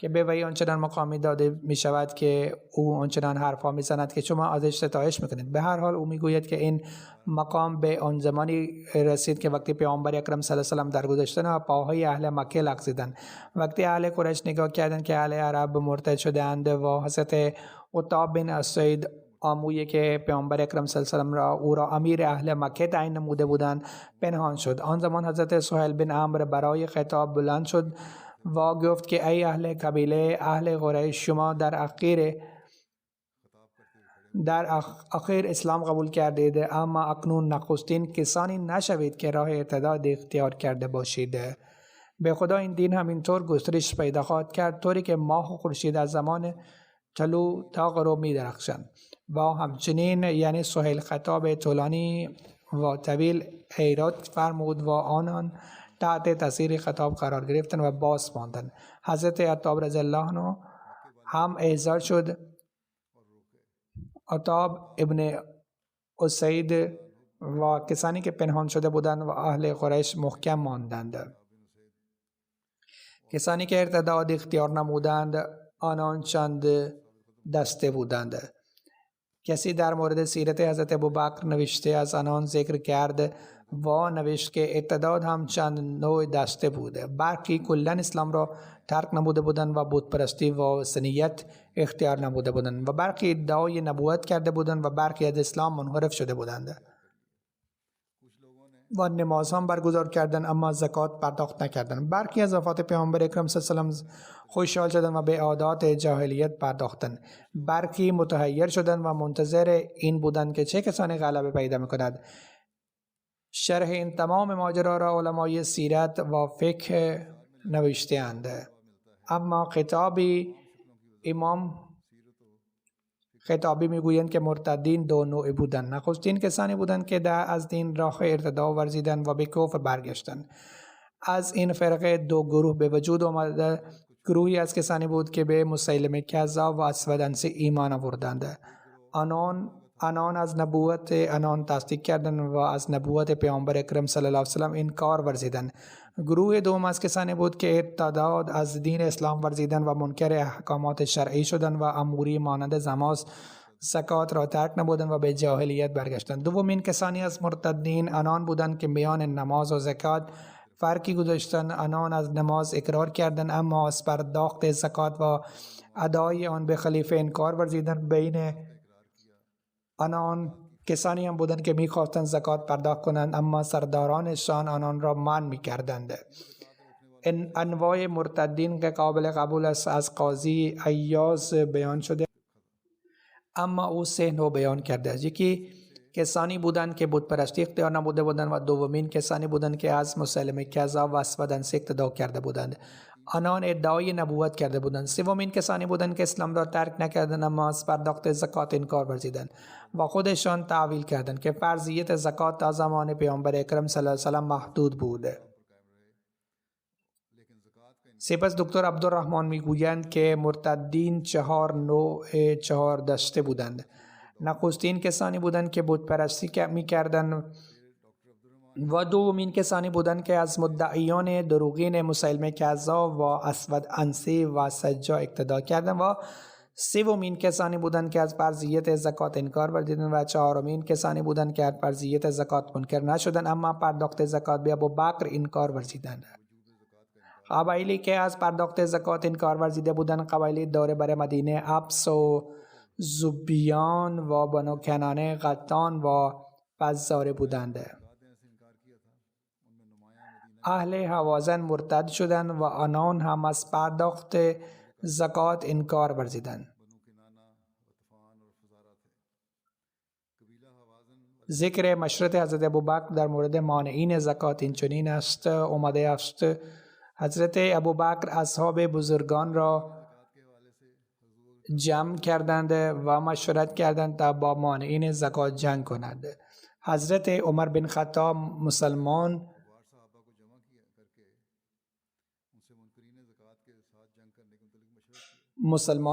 به وی آنچنان مقامی داده می شود که او آنچنان حرفا می زند که شما ازش ستایش میکنید. به هر حال او می گوید که این مقام به آن زمانی رسید که وقتی پیامبر اکرم صلی الله علیه و آله درگذشتند و پاهای اهل مکه لغزیدند. وقتی اهل قریش نگاه کردند که اهل عرب مرتد شده‌اند و حضرت عتاب بن اسید آمویی که پیامبر اکرم صلی الله علیه و آله او را امیر اهل مکه تعیین نموده بودند پنهان شد. آن زمان حضرت سهیل بن عمرو برای خطاب بلند شد و گفت که ای اهل قبیله اهل قریش، شما در اخیر اسلام قبول کردید، اما اکنون نخستین کسانی نشوید که راه ارتداد اختیار کرده باشید. به خدا این دین همینطور گسترش پیدا خواهد کرد، طوری که ماه و خورشید از زمان طلوع تا غروب می درخشند. و همچنین یعنی سهیل خطاب طولانی و طویل حیرت فرمود و آنان تحت تاثیر خطاب قرار گرفتند و باز ماندند. حضرت عتاب رضی الله عنه هم احضار شد. عتاب ابن اسید و کسانی که پنهان شده بودند و اهل قریش محکم ماندند. کسانی که ارتداد اختیار نمودند آنان چند دسته بودند. کسی در مورد سیرت حضرت ابوبکر نوشته از آنان ذکر کرد و نوشت که ارتداد هم چند نوع دسته بوده. برخی کلاً اسلام را ترک نموده بودند و بت پرستی و سنیت اختیار نموده بودند و برخی ادعای نبوت کرده بودند و برخی از اسلام منحرف شده بودند و نماز هم برگزار کردند اما زکات پرداخت نکردند. برخی از وفات پیامبر اکرم صلی الله علیه و خوشحال شدند و به عادات جاهلیت پرداختند. برخی متحیر شدند و منتظر این بودند که چه کسانی غلبه پیدا میکند. شرح این تمام ماجرا را علمای سیرت و فقه نوشته‌اند. اما خطابی میگویند که مرتدین دو نوع بودند. نخستین کسانی بودند که از دین راه ارتدا ورزیدند و به کفر برگشتند. از این فرقه دو گروه به وجود آمده. گروهی از کسانی بود که به مسیلمه کذاب و اسود عنسی ایمان آوردند. آنان از نبوت آنان تصدیق کردند و از نبوت پیامبر اکرم صلی الله علیه و سلم انکار ورزیدند. گروه دوم از کسانی بود که ارتداد از دین اسلام ورزیدند و منکر احکامات شرعی شدند و اموری مانند نماز زکات را ترک نمودند و به جاهلیت برگشتند. دومین کسانی از مرتدین آنان بودند که میان نماز و زکات فرقی گذاشتند. آنان از نماز اقرار کردند اما از پرداخت زکات و ادای آن به خلیفه انکار ورزیدند. بین آنان کسانی هم بودند که می‌خواستند زکات پرداخت کنند اما سردارانشان آنان را منع می‌کردند. این انواع مرتدین که قابل قبول است از قاضی عیاض بیان شده، اما او سه نوع بیان کرده است. یکی کسانی بودند که بت پرستی اختیار نموده بودند و دومین کسانی بودند که از مسیلمه کذاب و اسود عنسی اقتدا کرده بودند. آنان ادعای نبوت کرده بودند. سومین کسانی بودند که اسلام را ترک نکردند اما از پرداخت زکات انکار ورزیدند و خودشان تعویل کردند که فرضیت زکات تا زمان پیامبر اکرم صلی الله علیه و سلم محدود بوده. سپس دکتر عبدالرحمن میگویند که مرتدین 4 نوع 4 دسته بودند. نخستین کسانی بودند که بت پرستی میکردند و دومین کسانی بودند که از مدعیان دروغین مسیلمه کذاب و اسود عنسی و سجاع اقتدا کردند و سومین کسانی بودند که از فرضیت زکات انکار ورزیدند و چهارمین کسانی بودند که از فرضیت زکات منکر نشدند اما پرداخت زکات به ابوبکر انکار ورزیدند. قبایلی که از پرداخت زکات انکار ورزیده بودند قبایلی دور بر مدینه ابس و زبیان و بنو کنانه قطان و فزاره بودند. اهل حوازن مرتد شدند و آنان هم از پرداخت زکات انکار ورزیدند. ذکر مشورت حضرت ابوبکر در مورد مانعین زکات این چنین است اومده است: حضرت ابوبکر اصحاب بزرگان را جمع کردند و مشورت کردند تا با مانعین زکات جنگ کنند. حضرت عمر بن خطاب مسلمان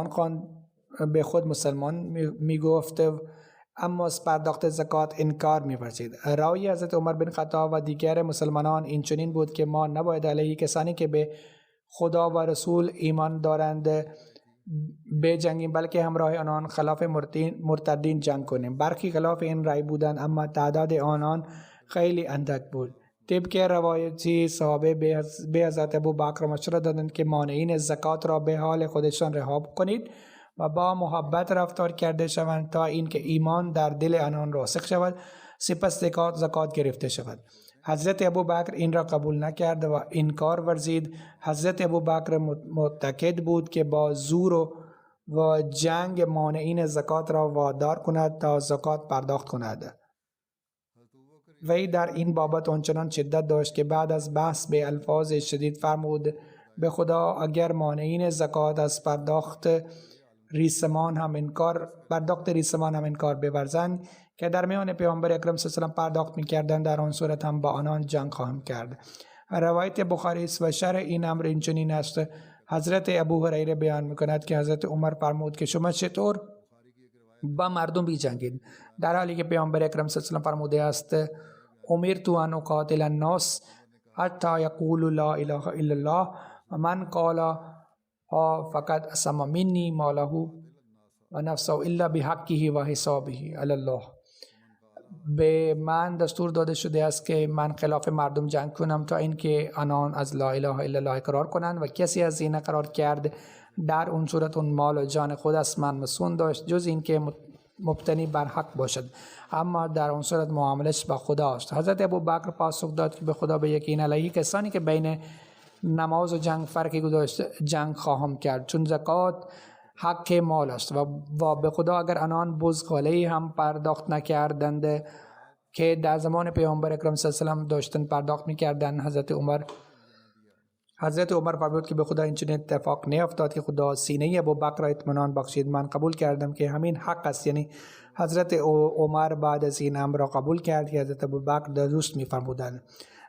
خواند، به خود مسلمان می گفت اما از پرداخت زکات انکار می‌ورزید. رای حضرت عمر بن خطاب و دیگر مسلمانان این چنین بود که ما نباید علیه کسانی که به خدا و رسول ایمان دارند بجنگیم، بلکه همراه آنان خلاف مرتدین جنگ کنیم. برخی خلاف این رای بودند، اما تعداد آنان خیلی اندک بود. طبق روایتی صحابه به حضرت ابوبکر مشوره دادند که مانعین زکات را به حال خودشان رها کنید و با محبت رفتار کرده شوند تا اینکه ایمان در دل آنان راسخ شود، سپس زکات گرفته شود. حضرت ابوبکر این را قبول نکرد و انکار ورزید. حضرت ابوبکر معتقد بود که با زور و جنگ مانعین زکات را وادار کند تا زکات پرداخت کند. وی در این بابت آنچنان شدت داشت که بعد از بحث به الفاظ شدید فرمود: به خدا اگر مانعین زکات از پرداخت ریسمان هم انکار بورزند که در میان پیامبر اکرم صلی الله علیه و آله پرداخت می‌کردند، در آن صورت هم با آنان جنگ خواهم کرد. روایت بخاری است و شرح این امر این چنین است. حضرت ابو هریره بیان می‌کند که حضرت عمر فرمود که شما چطور با مردم بجنگید، در حالی که پیامبر اکرم صلی الله علیه و آله فرموده است: امرت ان اقاتل الناس حتی یقولوا لا اله الا الله و من قال فقد اسم منی ماله و نفسه الا بحقه و حسابه علی الله. به من دستور داده شده است که من خلاف مردم جنگ کنم تا اینکه آنان از لا اله الا الله اقرار کنند و کسی از این اقرار کرد، در اون صورت اون مال و جان خود است من مسئول داشت، جز اینکه مبتنی بر حق باشد، اما در اون صورت معاملش با خدا است. حضرت ابوبکر پاسخ داد که به خدا به یقین علیه کسانی که بین نماز و جنگ فرقی گذاشته جنگ خواهم کرد، چون زکات حق مال است و به خدا اگر آنان بزغاله هم پرداخت نکردند که در زمان پیامبر اکرم صلی الله علیه و آله داشتن پرداخت می‌کردند. حضرت عمر فرمود که به خدا این چنین اتفاق نیفتاد که خدا سینه ابوبکر را اطمینان بخشید. من قبول کردم که همین حق است. یعنی حضرت عمر بعد از این امر را قبول کرد که حضرت ابوبکر درست می‌فرمودند.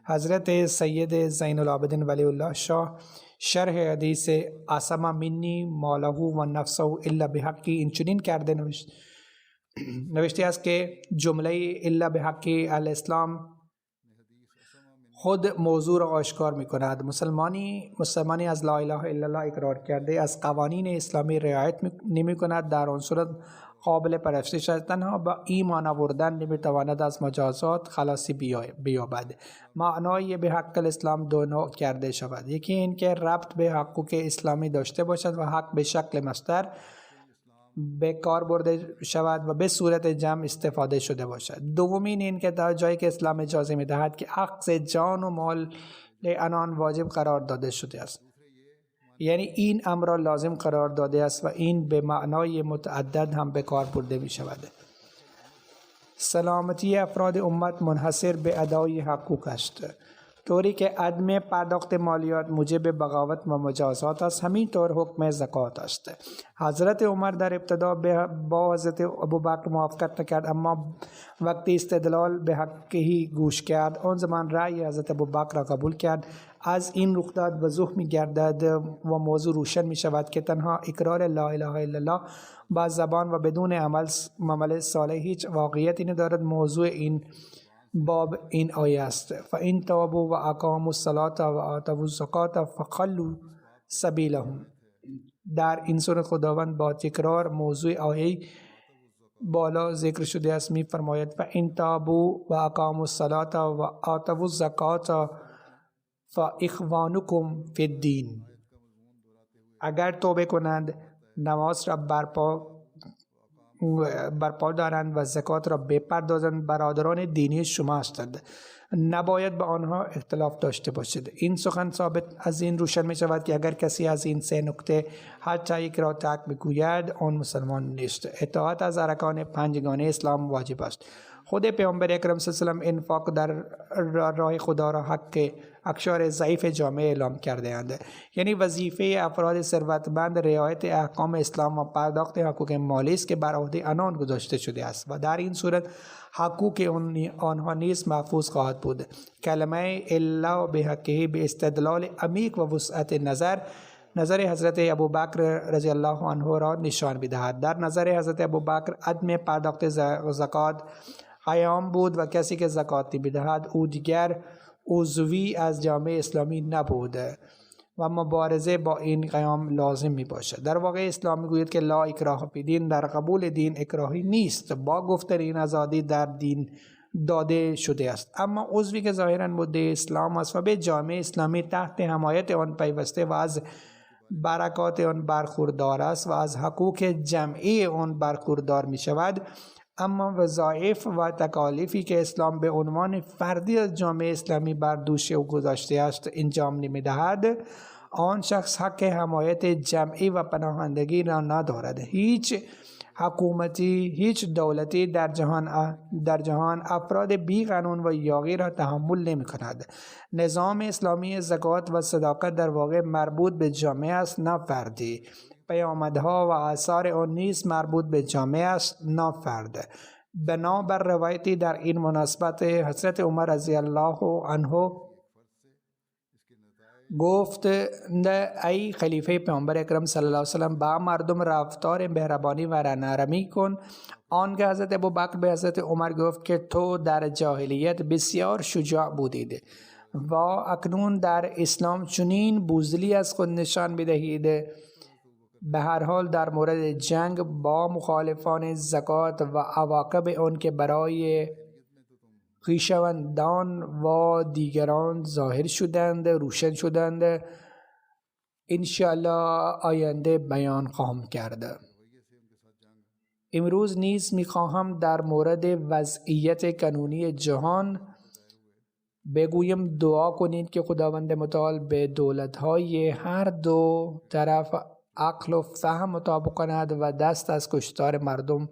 حضرت سید زین العابدین ولی الله شاه شرح حدیث اسم منی ماله و نفسه الا بحقی این چنین کرده نوشته است که جمله الا بحقی الاسلام خود موضوع را آشکار می کند. مسلمانی از لا اله الا الله اقرار کرده از قوانین اسلامی رعایت نمی کند، در آن صورت قابل پرستش است. تنها با ایمان آوردن نمی تواند از مجازات خلاصی بیابد. معنای به حق الاسلام دو نوع کرده شود: یکی این که ربط به حقوق اسلامی داشته باشد و حق به شکل مصدر به کار برده شود و به صورت جمع استفاده شده باشد. دومین این که در جایی که اسلام اجازه می دهد که اخذ جان و مال آنان واجب قرار داده شده است، یعنی این امر را لازم قرار داده است و این به معنای متعدد هم به کار برده می شود. سلامتی افراد امت منحصر به ادای حقوق است. طوری که عدم پرداخت مالیات موجب بغاوت و مجازات است، همین طور حکم زکات است. حضرت عمر در ابتدا با حضرت ابوبکر موافقت نکرد، اما وقتی استدلال به حقی گوش کرد، آن زمان رأی حضرت ابوبکر را قبول کرد. از این رخداد وضوح می گردد و موضوع روشن می شود که تنها اقرار لا اله الا الله با زبان و بدون عمل صالح هیچ واقعیتی ندارد. موضوع این باب این آیه است: فإن تابوا و اقاموا الصلاة و آتوا الزکاة فخلوا سبیلهم. در این صورت خداوند با تکرار موضوع آیه بالا ذکر شده است می فرماید: فإن تابوا و اقاموا الصلاة و آتوا الزکاة فاخوانکم فی الدین. اگر توبه کنند، نماز را برپا دارند و زکات را بپردازند، برادران دینی شما هستند، نباید به آنها اختلاف داشته باشید. این سخن ثابت از این روشن می شود که اگر کسی از این سه نکته حتی یک را ترک بگوید، آن مسلمان نیست. اطاعت از ارکان پنجگانه اسلام واجب است. خود پیامبر اکرم صلی الله علیه و آله انفاق در راه خدا را حق اقشار ضعیف جامعه اعلام کرده اند. یعنی وظیفه افراد ثروتمند رعایت احکام اسلام و پرداخت حقوق مالی است که بر عهده آنان گذاشته شده است و در این صورت حقوق آنها نیز محفوظ خواهد بود. کلمه الا به حقه به استدلال عمیق و وسعت نظر نظر حضرت ابوبکر رضی الله عنه را نشان می‌دهد. در نظر حضرت ابوبکر عدم پرداخت زکات قیام بود و کسی که زکات نمی‌دهد او دیگر عضوی از جامعه اسلامی نبود و مبارزه با این قیام لازم می باشد. در واقع اسلام می گوید که لا اکراه فی دین، در قبول دین اکراهی نیست، با گفتن آزادی در دین داده شده است. اما عضوی که ظاهرا مدعی اسلام است و به جامعه اسلامی تحت حمایت آن پیوسته و از برکات آن برخوردار است و از حقوق جمعی آن برخوردار می شود، اما وظایف و تکالیفی که اسلام به عنوان فردی از جامعه اسلامی بر دوش او گذاشته است انجام نمی‌دهد، آن شخص حق حمایت جمعی و پناهندگی را ندارد. هیچ حکومتی، هیچ دولتی در جهان افراد بی قانون و یاغی را تحمل نمی کند. نظام اسلامی زکات و صداقت در واقع مربوط به جامعه است، نه فردی. پیامدها و آثار آن نیز مربوط به جامعه است، نه فرد. بنابر روایتی در این مناسبت حضرت عمر رضی الله عنه گفت ای خلیفه پیامبر اکرم صلی الله علیه و سلم، با مردم رفتار مهربانی و نرمی کن. آنگاه حضرت ابوبکر به حضرت عمر گفت که تو در جاهلیت بسیار شجاع بودید و اکنون در اسلام چنین بزدلی از خود نشان بدهید. به هر حال در مورد جنگ با مخالفان زکات و عواقب آن که برای خویشاوندان و دیگران ظاهر شدند، روشن شدند، انشاءالله آینده بیان خواهم کرد. امروز نیز می‌خواهم در مورد وضعیت قانونی جهان بگویم. دعا کنید که خداوند متعال به دولت‌های هر دو طرف عقل و فهم مطابق کند و دست از کشتار مردم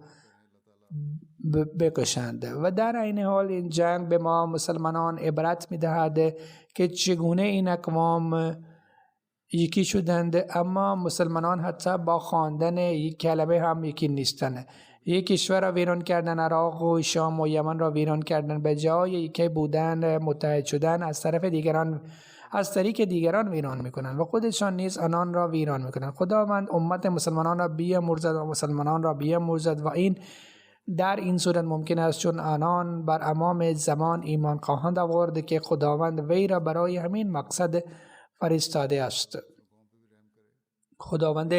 بکشند و در این حال این جنگ به ما مسلمانان عبرت می‌دهد که چگونه این اقوام یکی شدند، اما مسلمانان حتی با خواندن یک کلمه هم یکی نیستند. یک کشور را ویران کردن، عراق و شام و یمن را ویران کردن، به جای یکی بودن متحد شدن از طریق دیگران ویران میکنند و خودشان نیز آنان را ویران میکنند. خداوند امت مسلمانان را بیامرزد و مسلمانان را بیامرزد و این در این صورت ممکن است چون آنان بر امام زمان ایمان خواهند آورد که خداوند وی را برای همین مقصد فرستاده است. خداوند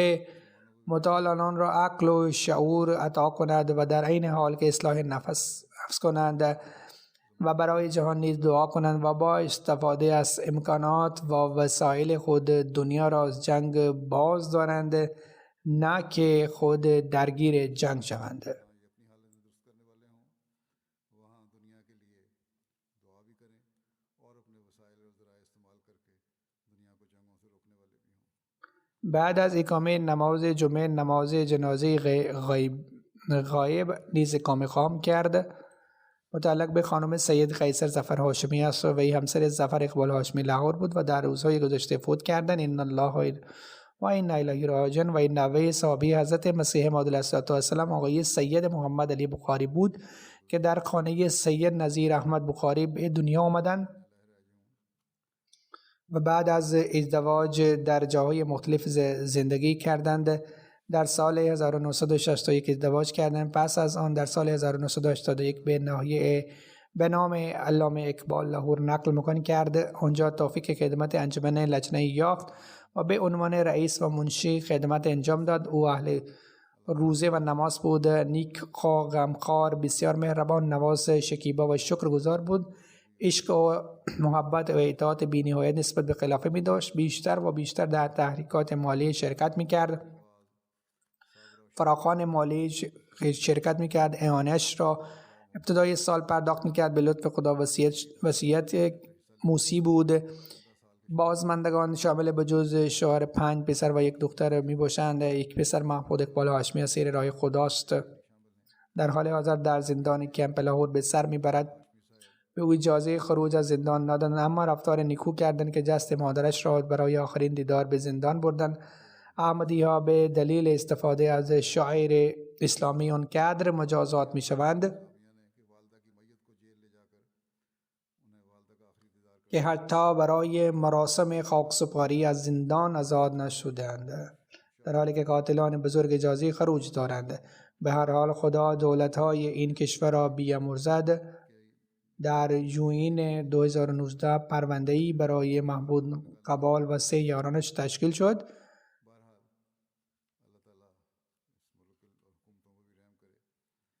متعال آنان را عقل و شعور عطا کند و در این حال که اصلاح نفس کنند و برای جهان نیز دعا کنند و با استفاده از امکانات و وسایل خود دنیا را از جنگ باز دارند، نه که خود درگیر جنگ شوند. بعد از اقامه نماز جمعه، نماز جنازه غایب نیز اقامه خواهم کرد. متعلق به خانم سید قیصر ظفر هاشمی است و وی همسر ظفر اقبال هاشمی لاهور بود و در روزهای گذشته فوت کردند. ان الله و انا الیه راجعون. و این نوه صحابی حضرت مسیح موعود علیه السلام آقای سید محمد علی بخاری بود که در خانه سید نظیر احمد بخاری به دنیا آمدند و بعد از ازدواج در جاهای مختلف زندگی کردند. در سال 1961 ازدواج کردند. پس از آن در سال 1981 به ناحیه به نام علامه اقبال لاهور نقل مکان کرد. آنجا توفیق خدمت انجمن لجنه یافت و به عنوان رئیس و منشی خدمت انجام داد. او اهل روزه و نماز بود، نیک خواه، غمخوار، بسیار مهربان، نواز، شکیبا و شکرگزار بود. عشق و محبت و اطاعت بی‌نهایت نسبت به خلافه می داشت. بیشتر و بیشتر در تحریکات مالی شرکت می کرد. فراخوان مالی شرکت می کرد. اعانه‌اش را ابتدای سال پرداخت می کرد. به لطف خدا وصیت موسی بود. بازماندگان شامل به جز شوهر 5 پسر و 1 دختر می باشند. یک پسر محمود اقبال هاشمی اسیر راه خداست. در حال حاضر در زندان کمپ لاهور به سر می برد. به او اجازه خروج از زندان ندادند، اما رفتار نیکو کردند که جست مادرش را برای آخرین دیدار به زندان بردند. احمدی ها به دلیل استفاده از شاعر اسلامی آنقدر مجازات می شوند که حتی برای مراسم خاکسپاری از زندان آزاد نشدند، در حالی که قاتلان بزرگ اجازه خروج دارند. به هر حال خدا دولت‌های این کشور را بیامرزد. در ژوئین 2019 پرونده‌ای برای محمود قبال و 3 یارانش تشکیل شد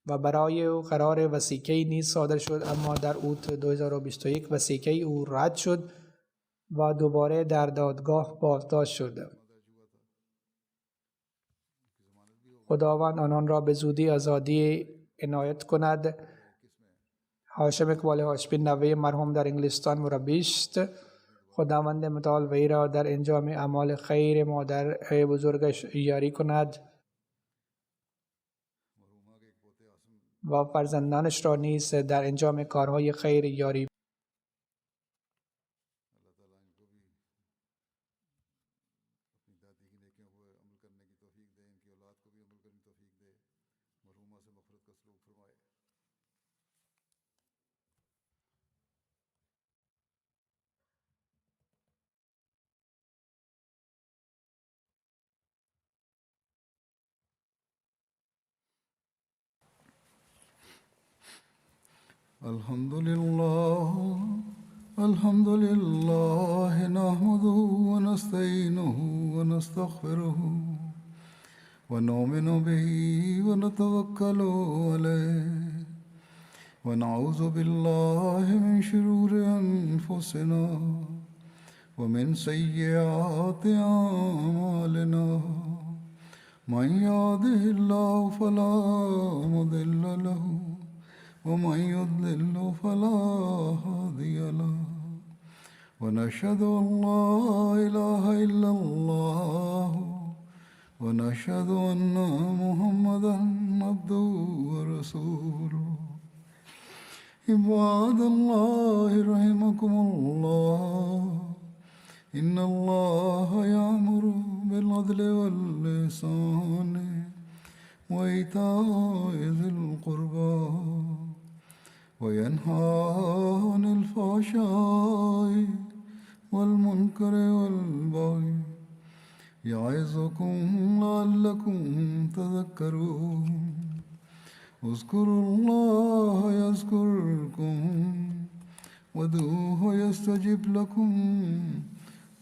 و برای او قرار وثیقه‌ای نیز صادر شد، اما در اوت 2021 وثیقه او رد شد و دوباره در دادگاه بازداشت شد. خداوند آنان را به زودی آزادی عنایت کند. هاشم اقبال هاشمی نوه مرحوم در انگلستان مربی است. خداوند متعال وی را در انجام اعمال خیر مادر بزرگش یاری کند و فرزندانش را نیز در انجام کارهای خیر یاری. الحمد لله نحمده ونستعينه ونستغفره ونؤمن به ونتوكل عليه ونعوذ بالله من شرور أنفسنا ومن سيئات أعمالنا من يهده الله فلا مضل له ومن يضلل فلا هادي له ونشهد أن لا إله إلا الله ونشهد أن محمدا عبده ورسوله عباد الله رحمكم الله إن الله يأمر بالعدل والإحسان وإيتاء ذي القربى وينهى عن الفحشاء والمنكر والبغي يعظكم لعلكم تذكرون اذكروا الله يذكركم وادعوه يستجب لكم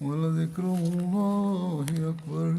ولذكر الله أكبر.